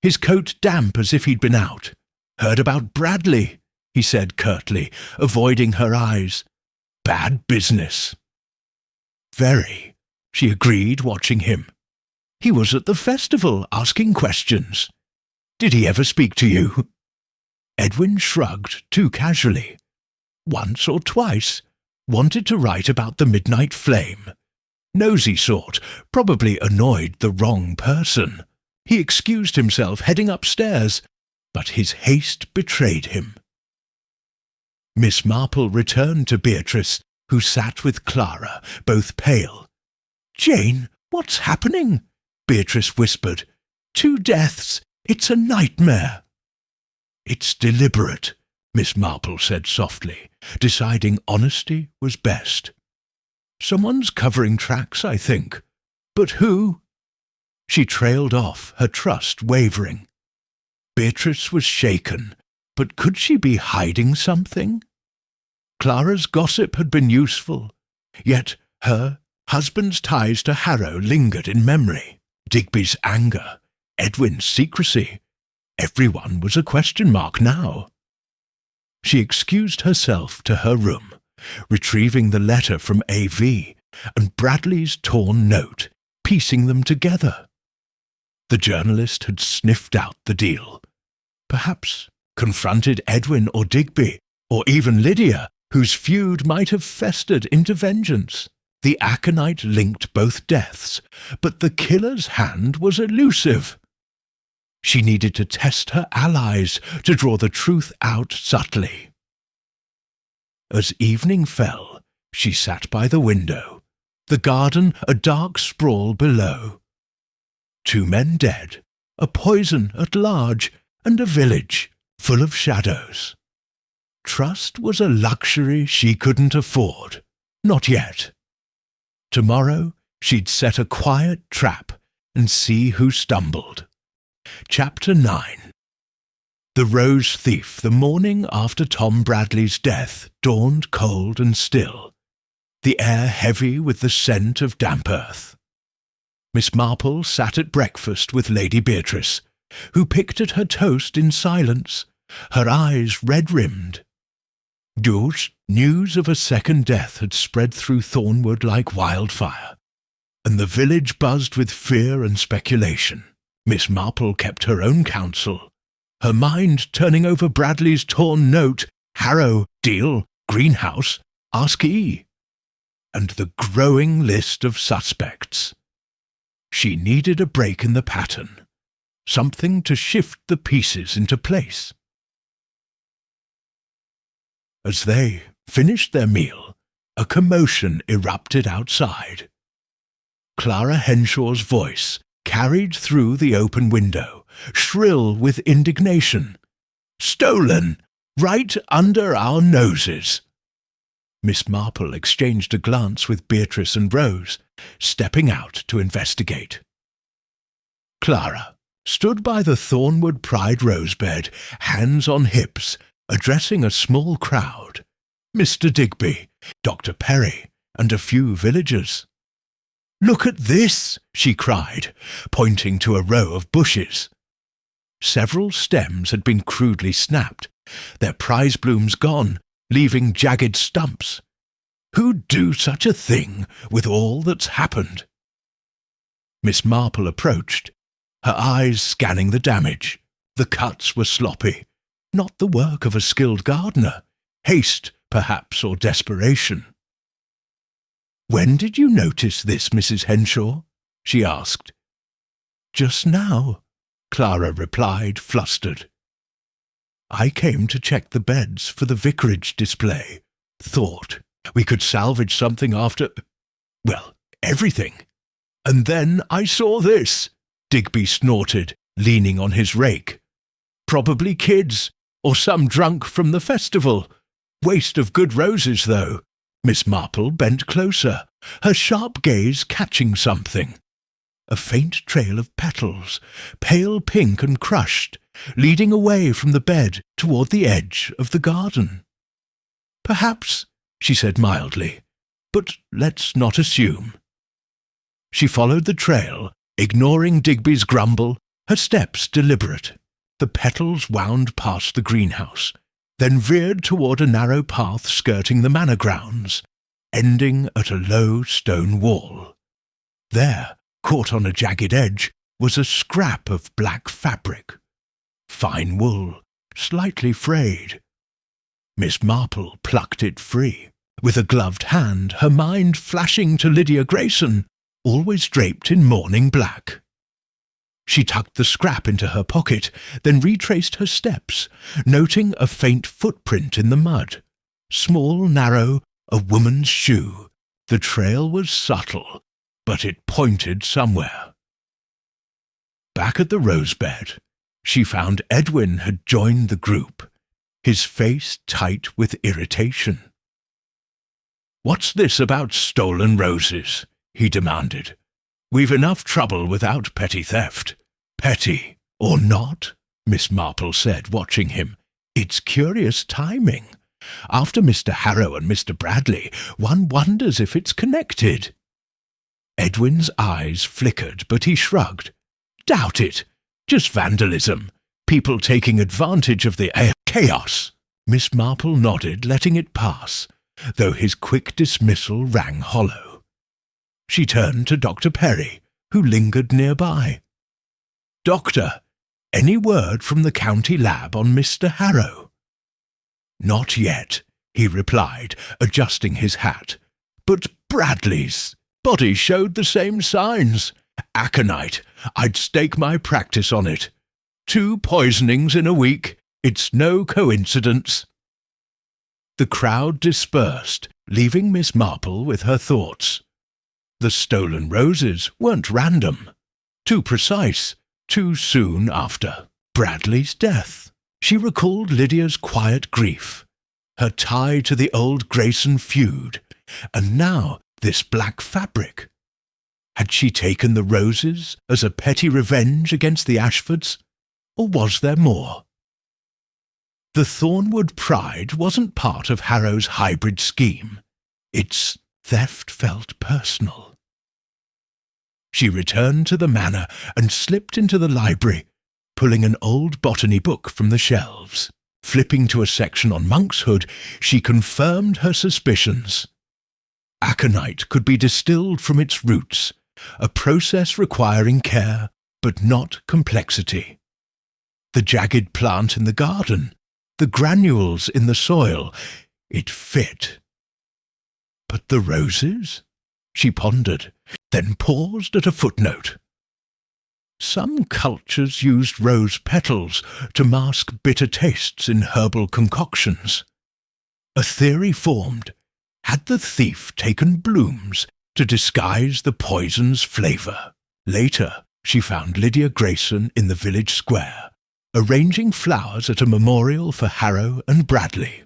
his coat damp as if he'd been out. "Heard about Bradley," he said curtly, avoiding her eyes. "Bad business." "Very," she agreed, watching him. "He was at the festival, asking questions. Did he ever speak to you?" Edwin shrugged, too casually. "Once or twice. Wanted to write about the midnight flame. Nosy sort, probably annoyed the wrong person. He excused himself, heading upstairs, but his haste betrayed him." Miss Marple returned to Beatrice, who sat with Clara, both pale. "Jane, what's happening?" Beatrice whispered. "2 deaths. It's a nightmare." "It's deliberate," Miss Marple said softly, deciding honesty was best. "Someone's covering tracks, I think. But who?" She trailed off, her trust wavering. Beatrice was shaken, but could she be hiding something? Clara's gossip had been useful, yet her husband's ties to Harrow lingered in memory. Digby's anger, Edwin's secrecy. Everyone was a question mark now. She excused herself to her room, retrieving the letter from AV and Bradley's torn note, piecing them together. The journalist had sniffed out the deal. Perhaps confronted Edwin or Digby, or even Lydia, whose feud might have festered into vengeance. The aconite linked both deaths, but the killer's hand was elusive. She needed to test her allies to draw the truth out subtly. As evening fell, she sat by the window, the garden a dark sprawl below. 2 men dead, a poison at large, and a village full of shadows. Trust was a luxury she couldn't afford. Not yet. Tomorrow she'd set a quiet trap and see who stumbled. Chapter 9. The Rose Thief. The morning after Tom Bradley's death dawned cold and still, the air heavy with the scent of damp earth. Miss Marple sat at breakfast with Lady Beatrice, who picked at her toast in silence, her eyes red-rimmed. News of a second death had spread through Thornwood like wildfire, and the village buzzed with fear and speculation. Miss Marple kept her own counsel, her mind turning over Bradley's torn note, Harrow, Deal, Greenhouse, Ask E, and the growing list of suspects. She needed a break in the pattern, something to shift the pieces into place. As they finished their meal, a commotion erupted outside. Clara Henshaw's voice carried through the open window, shrill with indignation. "Stolen! Right under our noses!" Miss Marple exchanged a glance with Beatrice and Rose, stepping out to investigate. Clara stood by the Thornwood Pride rosebed, hands on hips, addressing a small crowd. Mr. Digby, Dr. Perry, and a few villagers. "Look at this," she cried, pointing to a row of bushes. Several stems had been crudely snapped, their prize blooms gone, leaving jagged stumps. Who'd do such a thing with all that's happened? Miss Marple approached, her eyes scanning the damage. The cuts were sloppy, not the work of a skilled gardener. Haste, perhaps, or desperation. "When did you notice this, Mrs. Henshaw?" she asked. "Just now," Clara replied, flustered. "I came to check the beds for the vicarage display. Thought we could salvage something after, well, everything. And then I saw this," Digby snorted, leaning on his rake. "Probably kids, or some drunk from the festival. Waste of good roses, though." Miss Marple bent closer, her sharp gaze catching something. A faint trail of petals, pale pink and crushed, leading away from the bed toward the edge of the garden. "Perhaps," she said mildly, "but let's not assume." She followed the trail, ignoring Digby's grumble, her steps deliberate. The petals wound past the greenhouse, then veered toward a narrow path skirting the manor grounds, ending at a low stone wall. There, caught on a jagged edge, was a scrap of black fabric. Fine wool, slightly frayed. Miss Marple plucked it free, with a gloved hand, her mind flashing to Lydia Grayson, always draped in mourning black. She tucked the scrap into her pocket, then retraced her steps, noting a faint footprint in the mud. Small, narrow, a woman's shoe. The trail was subtle, but it pointed somewhere. Back at the rosebed, she found Edwin had joined the group, his face tight with irritation. "What's this about stolen roses?" he demanded. "We've enough trouble without petty theft." "Petty or not," Miss Marple said, watching him. "It's curious timing. After Mr. Harrow and Mr. Bradley, one wonders if it's connected." Edwin's eyes flickered, but he shrugged. "Doubt it. Just vandalism. People taking advantage of the chaos." Miss Marple nodded, letting it pass, though his quick dismissal rang hollow. She turned to Dr. Perry, who lingered nearby. "Doctor, any word from the county lab on Mr. Harrow?" "Not yet," he replied, adjusting his hat. "But Bradley's body showed the same signs. Aconite. I'd stake my practice on it. 2 poisonings in a week. It's no coincidence." The crowd dispersed, leaving Miss Marple with her thoughts. The stolen roses weren't random. Too precise. Too soon after Bradley's death. She recalled Lydia's quiet grief, her tie to the old Grayson feud, and now this black fabric. Had she taken the roses as a petty revenge against the Ashfords, or was there more? The Thornwood pride wasn't part of Harrow's hybrid scheme. Its theft felt personal. She returned to the manor and slipped into the library, pulling an old botany book from the shelves. Flipping to a section on monkshood, she confirmed her suspicions. Aconite could be distilled from its roots, a process requiring care, but not complexity. The jagged plant in the garden, the granules in the soil, it fit. But the roses? She pondered, then paused at a footnote. Some cultures used rose petals to mask bitter tastes in herbal concoctions. A theory formed. Had the thief taken blooms to disguise the poison's flavour? Later, she found Lydia Grayson in the village square, arranging flowers at a memorial for Harrow and Bradley.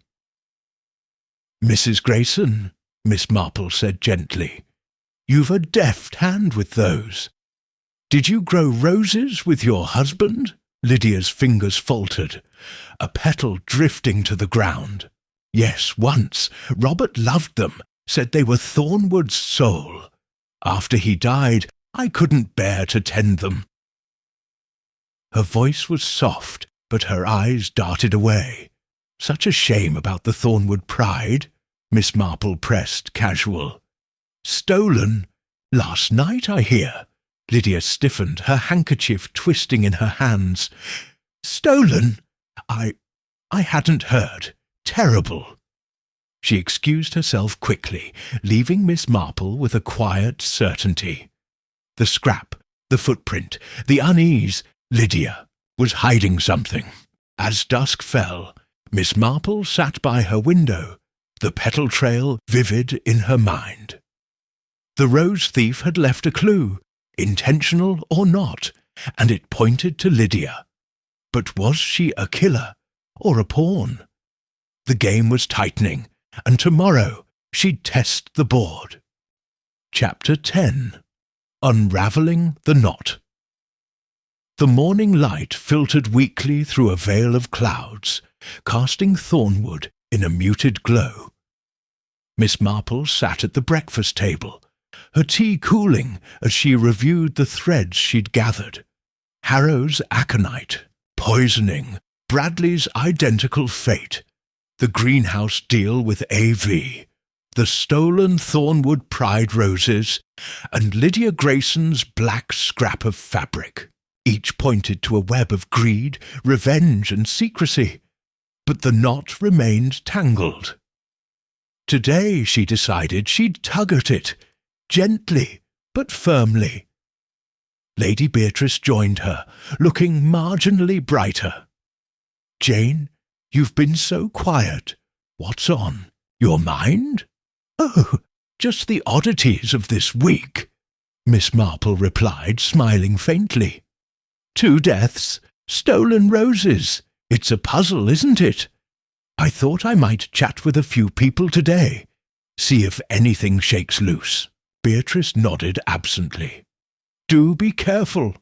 "Mrs. Grayson," Miss Marple said gently, "you've a deft hand with those. Did you grow roses with your husband?" Lydia's fingers faltered, a petal drifting to the ground. "Yes, once. Robert loved them, said they were Thornwood's soul. After he died, I couldn't bear to tend them." Her voice was soft, but her eyes darted away. "Such a shame about the Thornwood pride," Miss Marple pressed, casual. "Stolen? Last night, I hear." Lydia stiffened, her handkerchief twisting in her hands. "Stolen? I hadn't heard. Terrible." She excused herself quickly, leaving Miss Marple with a quiet certainty. The scrap, the footprint, the unease. Lydia was hiding something. As dusk fell, Miss Marple sat by her window, the petal trail vivid in her mind. The rose thief had left a clue, intentional or not, and it pointed to Lydia. But was she a killer or a pawn? The game was tightening, and tomorrow she'd test the board. Chapter 10. Unravelling the Knot. The morning light filtered weakly through a veil of clouds, casting Thornwood in a muted glow. Miss Marple sat at the breakfast table, her tea cooling as she reviewed the threads she'd gathered. Harrow's aconite, poisoning, Bradley's identical fate, the greenhouse deal with A.V., the stolen Thornwood Pride roses, and Lydia Grayson's black scrap of fabric. Each pointed to a web of greed, revenge, and secrecy, but the knot remained tangled. Today, she decided, she'd tug at it, gently but firmly. Lady Beatrice joined her, looking marginally brighter. "Jane, you've been so quiet. What's on? Your mind?" "Oh, just the oddities of this week," Miss Marple replied, smiling faintly. 2 deaths, stolen roses. It's a puzzle, isn't it? I thought I might chat with a few people today, see if anything shakes loose." Beatrice nodded absently. "Do be careful.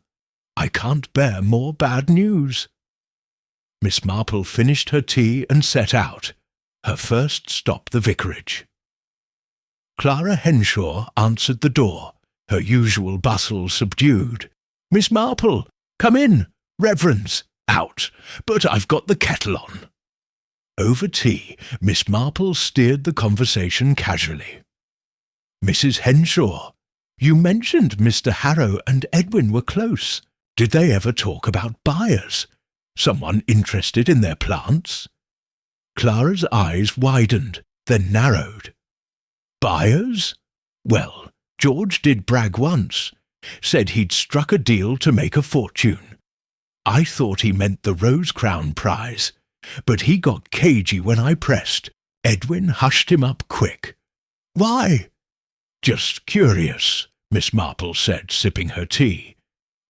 I can't bear more bad news." Miss Marple finished her tea and set out, her first stop the vicarage. Clara Henshaw answered the door, her usual bustle subdued. "Miss Marple, come in. Reverence, out, but I've got the kettle on." Over tea, Miss Marple steered the conversation casually. "Mrs. Henshaw, you mentioned Mr. Harrow and Edwin were close. Did they ever talk about buyers? Someone interested in their plants?" Clara's eyes widened, then narrowed. "Buyers? Well, George did brag once. Said he'd struck a deal to make a fortune. I thought he meant the Rose Crown prize, but he got cagey when I pressed. Edwin hushed him up quick. "Why?" "Just curious," Miss Marple said, sipping her tea.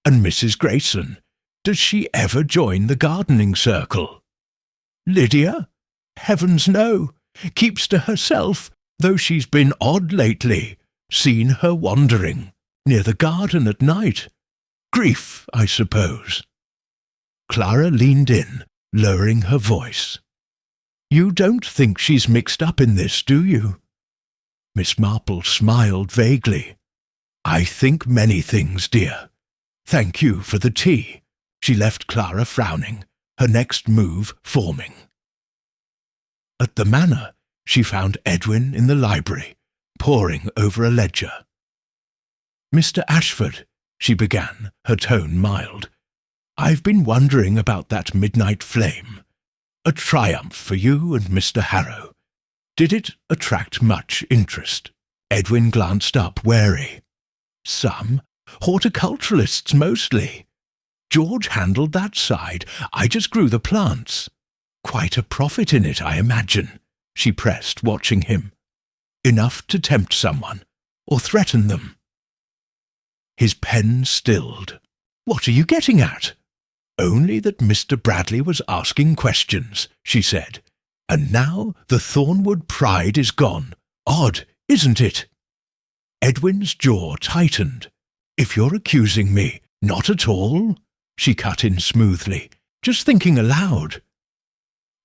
"And Mrs. Grayson, does she ever join the gardening circle?" "Lydia? Heavens no. Keeps to herself, though she's been odd lately. Seen her wandering near the garden at night. Grief, I suppose." Clara leaned in, lowering her voice. "You don't think she's mixed up in this, do you?" Miss Marple smiled vaguely. "I think many things, dear. Thank you for the tea." She left Clara frowning, her next move forming. At the manor, she found Edwin in the library, poring over a ledger. "Mr. Ashford," she began, her tone mild, "I've been wondering about that midnight flame. A triumph for you and Mr. Harrow. Did it attract much interest?" Edwin glanced up, wary. "Some. Horticulturalists mostly. George handled that side. I just grew the plants. Quite a profit in it, I imagine," she pressed, watching him. "Enough to tempt someone, or threaten them." His pen stilled. "What are you getting at?" "Only that Mr. Bradley was asking questions," she said. "And now the Thornwood pride is gone. Odd, isn't it?" Edwin's jaw tightened. "If you're accusing me, not at all," she cut in smoothly, "just thinking aloud."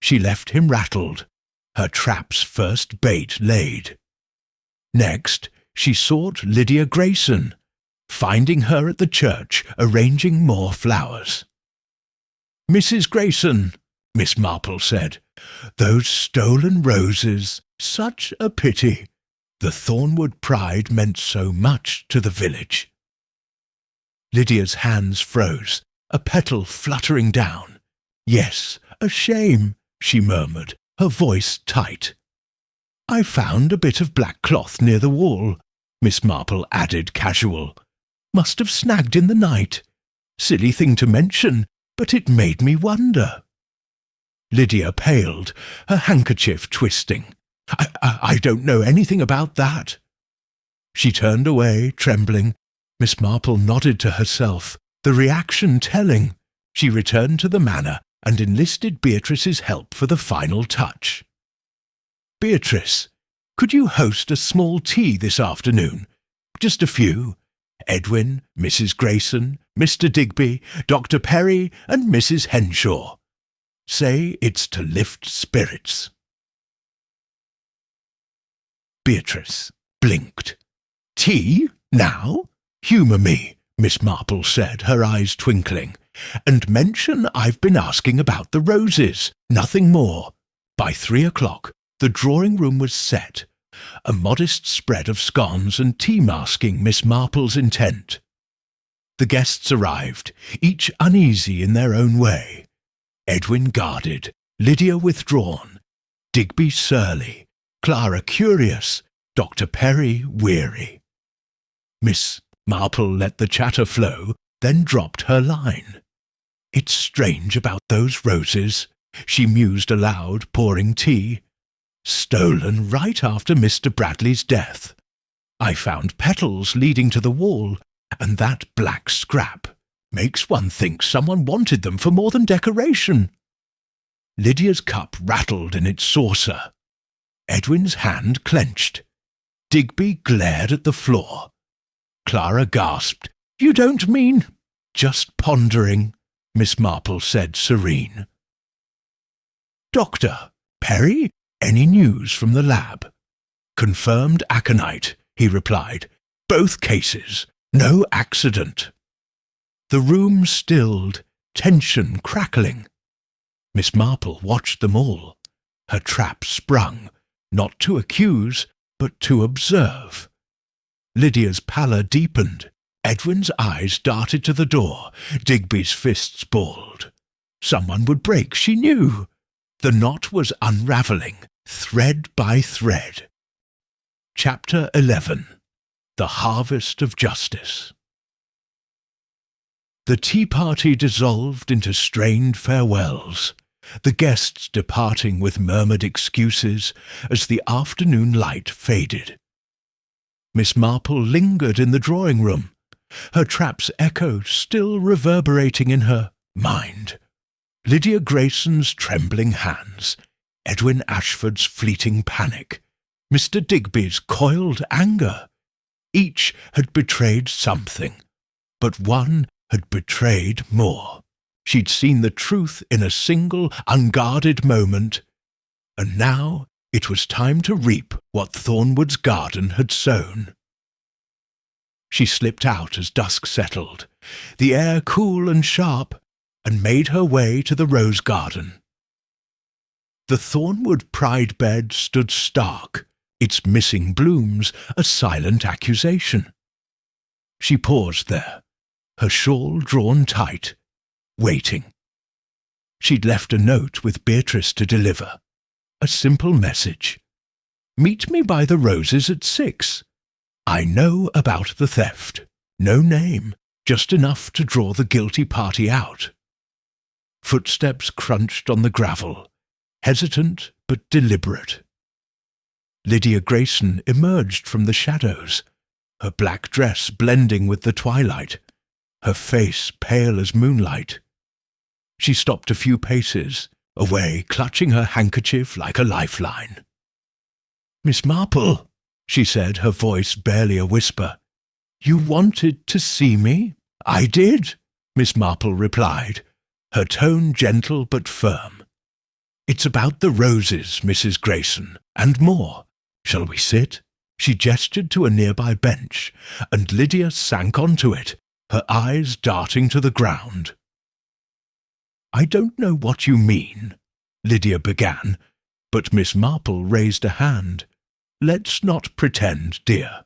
She left him rattled, her trap's first bait laid. Next, she sought Lydia Grayson, finding her at the church arranging more flowers. "Mrs. Grayson," Miss Marple said, "those stolen roses, such a pity. The Thornwood pride meant so much to the village." Lydia's hands froze, a petal fluttering down. "Yes, a shame," she murmured, her voice tight. "I found a bit of black cloth near the wall," Miss Marple added casual. "Must have snagged in the night. Silly thing to mention, but it made me wonder." Lydia paled, her handkerchief twisting. I don't know anything about that." She turned away, trembling. Miss Marple nodded to herself, the reaction telling. She returned to the manor and enlisted Beatrice's help for the final touch. "Beatrice, could you host a small tea this afternoon? Just a few. Edwin, Mrs. Grayson, Mr. Digby, Dr. Perry, and Mrs. Henshaw. Say it's to lift spirits." Beatrice blinked. "Tea? Now? Humour me," Miss Marple said, her eyes twinkling. "And mention I've been asking about the roses, nothing more." By 3 o'clock, the drawing-room was set, a modest spread of scones and tea masking Miss Marple's intent. The guests arrived, each uneasy in their own way. Edwin guarded, Lydia withdrawn, Digby surly, Clara curious, Dr. Perry weary. Miss Marple let the chatter flow, then dropped her line. "It's strange about those roses," she mused aloud, pouring tea. "Stolen right after Mr. Bradley's death. I found petals leading to the wall, and that black scrap makes one think someone wanted them for more than decoration." Lydia's cup rattled in its saucer. Edwin's hand clenched. Digby glared at the floor. Clara gasped. "You don't mean—" "Just pondering," Miss Marple said, serene. "Doctor Perry, any news from the lab?" "Confirmed aconite," he replied. "Both cases. No accident." The room stilled, tension crackling. Miss Marple watched them all. Her trap sprung, not to accuse, but to observe. Lydia's pallor deepened. Edwin's eyes darted to the door. Digby's fists balled. Someone would break, she knew. The knot was unravelling, thread by thread. Chapter 11. The Harvest of Justice. The tea-party dissolved into strained farewells, the guests departing with murmured excuses as the afternoon light faded. Miss Marple lingered in the drawing-room, her trap's echo still reverberating in her mind. Lydia Grayson's trembling hands, Edwin Ashford's fleeting panic, Mr. Digby's coiled anger. Each had betrayed something, but one had betrayed more. She'd seen the truth in a single, unguarded moment, and now it was time to reap what Thornwood's garden had sown. She slipped out as dusk settled, the air cool and sharp, and made her way to the rose garden. The Thornwood pride bed stood stark, its missing blooms a silent accusation. She paused there, her shawl drawn tight, waiting. She'd left a note with Beatrice to deliver, a simple message. "Meet me by the roses at 6. I know about the theft. No name, just enough to draw the guilty party out." Footsteps crunched on the gravel, hesitant but deliberate. Lydia Grayson emerged from the shadows, her black dress blending with the twilight, her face pale as moonlight. She stopped a few paces, away, clutching her handkerchief like a lifeline. "Miss Marple," she said, her voice barely a whisper. "You wanted to see me?" "I did," Miss Marple replied, her tone gentle but firm. "It's about the roses, Mrs. Grayson, and more. Shall we sit?" She gestured to a nearby bench, and Lydia sank onto it, her eyes darting to the ground. "I don't know what you mean," Lydia began, but Miss Marple raised a hand. "Let's not pretend, dear.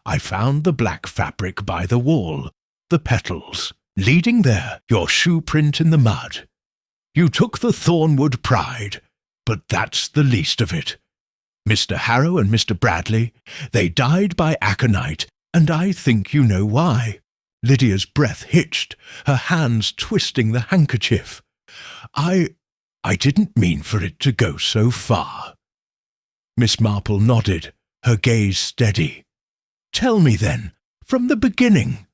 I found the black fabric by the wall, the petals, leading there, your shoe print in the mud. You took the Thornwood pride, but that's the least of it. Mr. Harrow and Mr. Bradley, they died by aconite, and I think you know why." Lydia's breath hitched, her hands twisting the handkerchief. I didn't mean for it to go so far." Miss Marple nodded, her gaze steady. "Tell me then, from the beginning."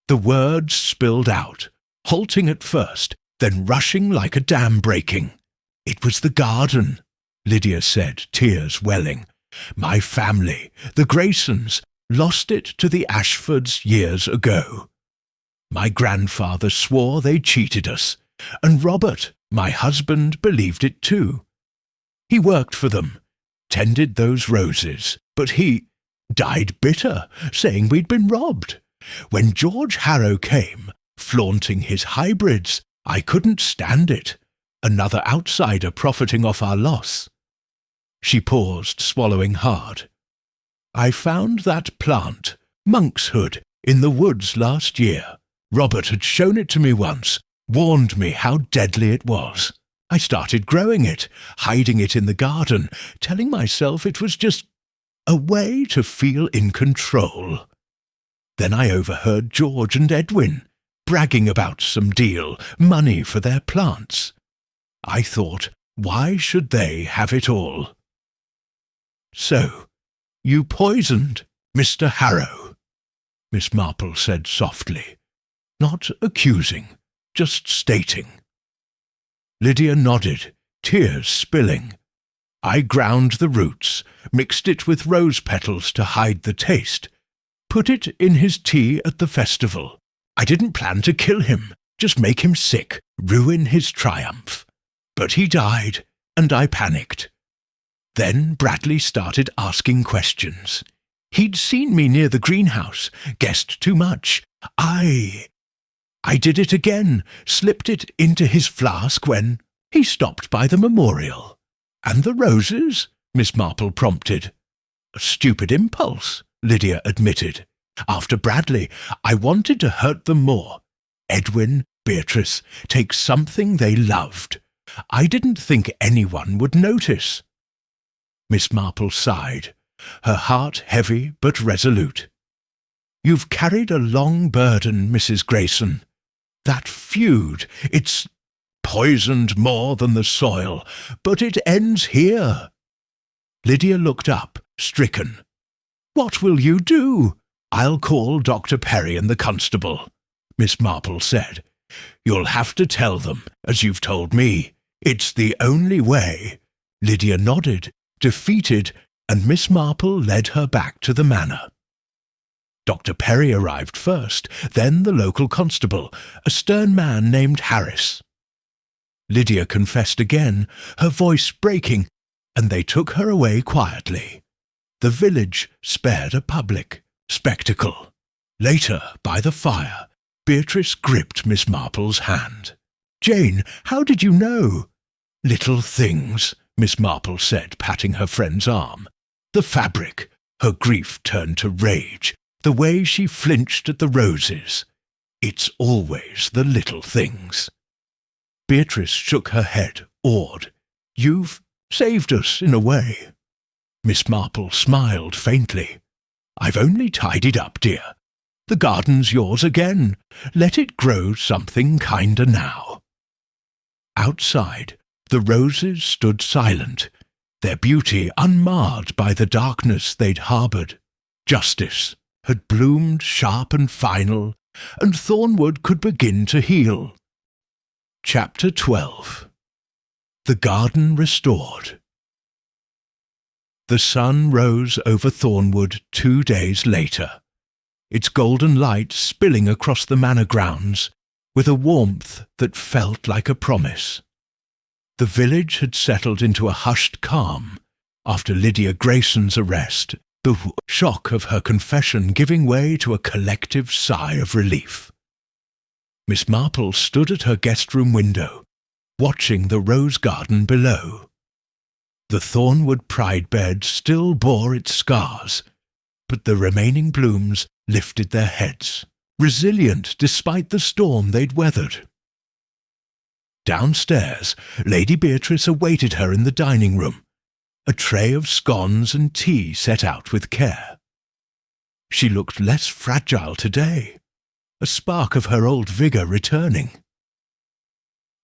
The words spilled out, halting at first, then rushing like a dam breaking. "It was the garden," Lydia said, tears welling. "My family, the Graysons, lost it to the Ashfords years ago. My grandfather swore they cheated us, and Robert, my husband, believed it too. He worked for them, tended those roses, but he died bitter, saying we'd been robbed. When George Harrow came, flaunting his hybrids, I couldn't stand it. Another outsider profiting off our loss." She paused, swallowing hard. "I found that plant, monkshood, in the woods last year. Robert had shown it to me once, warned me how deadly it was. I started growing it, hiding it in the garden, telling myself it was just a way to feel in control. Then I overheard George and Edwin bragging about some deal, money for their plants. I thought, why should they have it all?" "So, you poisoned Mr. Harrow," Miss Marple said softly, not accusing, just stating. Lydia nodded, tears spilling. "I ground the roots, mixed it with rose petals to hide the taste, put it in his tea at the festival. I didn't plan to kill him, just make him sick, ruin his triumph. But he died, and I panicked. Then Bradley started asking questions. He'd seen me near the greenhouse, guessed too much. I did it again, slipped it into his flask when he stopped by the memorial." "And the roses?" Miss Marple prompted. "A stupid impulse," Lydia admitted. "After Bradley, I wanted to hurt them more. Edwin, Beatrice, take something they loved. I didn't think anyone would notice." Miss Marple sighed, her heart heavy but resolute. "You've carried a long burden, Mrs. Grayson. That feud, it's poisoned more than the soil, but it ends here." Lydia looked up, stricken. "What will you do?" "I'll call Dr. Perry and the constable," Miss Marple said. "You'll have to tell them, as you've told me. It's the only way." Lydia nodded, defeated, and Miss Marple led her back to the manor. Dr. Perry arrived first, then the local constable, a stern man named Harris. Lydia confessed again, her voice breaking, and they took her away quietly. The village spared a public spectacle. Later, by the fire, Beatrice gripped Miss Marple's hand. "Jane, how did you know?" "Little things," Miss Marple said, patting her friend's arm. "The fabric." Her grief turned to rage, the way she flinched at the roses. "It's always the little things." Beatrice shook her head, awed. "You've saved us in a way." Miss Marple smiled faintly. "I've only tidied up, dear. The garden's yours again. Let it grow something kinder now." Outside, the roses stood silent, their beauty unmarred by the darkness they'd harboured. Justice had bloomed sharp and final, and Thornwood could begin to heal. Chapter 12. The Garden Restored. The sun rose over Thornwood 2 days later, its golden light spilling across the manor grounds with a warmth that felt like a promise. The village had settled into a hushed calm, after Lydia Grayson's arrest, the shock of her confession giving way to a collective sigh of relief. Miss Marple stood at her guest-room window, watching the rose garden below. The thornwood pride bed still bore its scars, but the remaining blooms lifted their heads, resilient despite the storm they'd weathered. Downstairs, Lady Beatrice awaited her in the dining room, a tray of scones and tea set out with care. She looked less fragile today, a spark of her old vigour returning.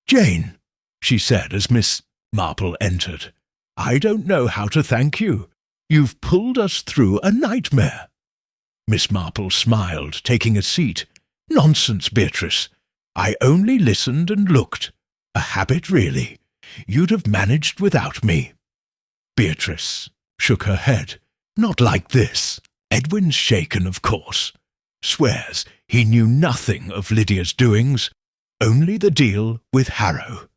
"Jane," she said as Miss Marple entered, "I don't know how to thank you. You've pulled us through a nightmare." Miss Marple smiled, taking a seat. "Nonsense, Beatrice. I only listened and looked. A habit, really. You'd have managed without me." Beatrice shook her head. "Not like this. Edwin's shaken, of course. Swears he knew nothing of Lydia's doings, only the deal with Harrow.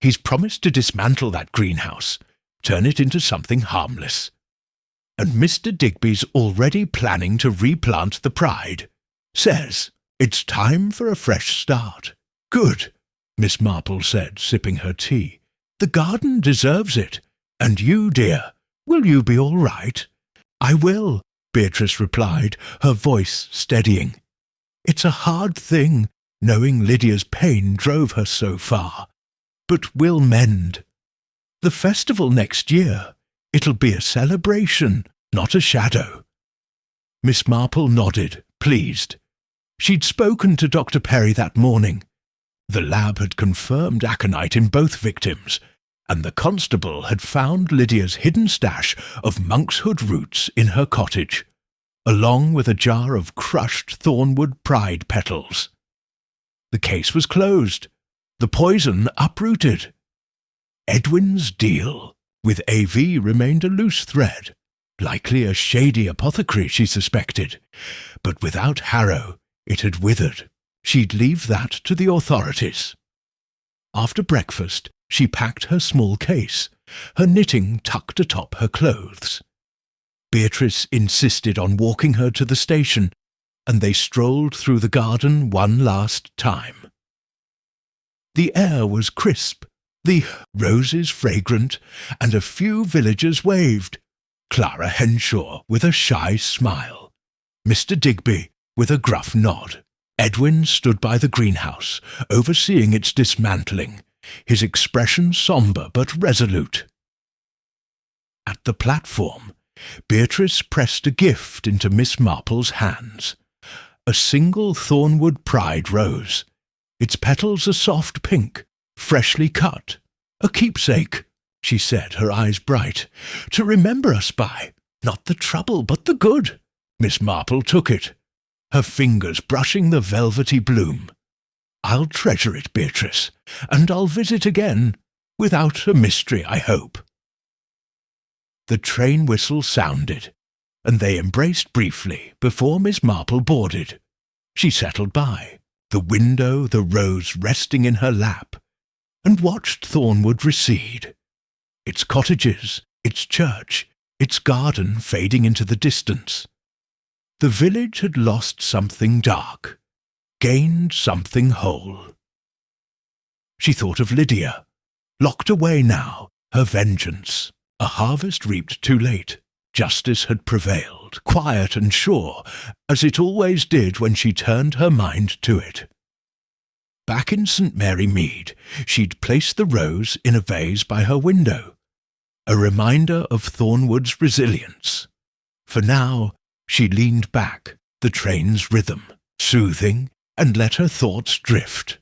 He's promised to dismantle that greenhouse, turn it into something harmless. And Mr. Digby's already planning to replant the pride. Says it's time for a fresh start." "Good," Miss Marple said, sipping her tea. "The garden deserves it. And you, dear, will you be all right?" "I will," Beatrice replied, her voice steadying. "It's a hard thing, knowing Lydia's pain drove her so far. But we'll mend. The festival next year, it'll be a celebration, not a shadow." Miss Marple nodded, pleased. She'd spoken to Dr. Perry that morning. The lab had confirmed aconite in both victims, and the constable had found Lydia's hidden stash of monkshood roots in her cottage, along with a jar of crushed thornwood pride petals. The case was closed, the poison uprooted. Edwin's deal with AV remained a loose thread, likely a shady apothecary, she suspected, but without Harrow it had withered. She'd leave that to the authorities. After breakfast, she packed her small case, her knitting tucked atop her clothes. Beatrice insisted on walking her to the station, and they strolled through the garden one last time. The air was crisp, the roses fragrant, and a few villagers waved. Clara Henshaw with a shy smile, Mr. Digby with a gruff nod. Edwin stood by the greenhouse, overseeing its dismantling, his expression sombre but resolute. At the platform, Beatrice pressed a gift into Miss Marple's hands. A single thornwood pride rose, its petals a soft pink, freshly cut. "A keepsake," she said, her eyes bright, "to remember us by. Not the trouble, but the good." Miss Marple took it, her fingers brushing the velvety bloom. "I'll treasure it, Beatrice, and I'll visit again, without a mystery, I hope." The train whistle sounded, and they embraced briefly before Miss Marple boarded. She settled by, the window, the rose resting in her lap, and watched Thornwood recede, its cottages, its church, its garden fading into the distance. The village had lost something dark, gained something whole. She thought of Lydia, locked away now, her vengeance, a harvest reaped too late. Justice had prevailed, quiet and sure, as it always did when she turned her mind to it. Back in St. Mary Mead, she'd placed the rose in a vase by her window, a reminder of Thornwood's resilience. For now, she leaned back, the train's rhythm, soothing, and let her thoughts drift,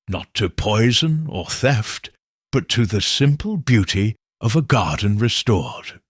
not to poison or theft, but to the simple beauty of a garden restored.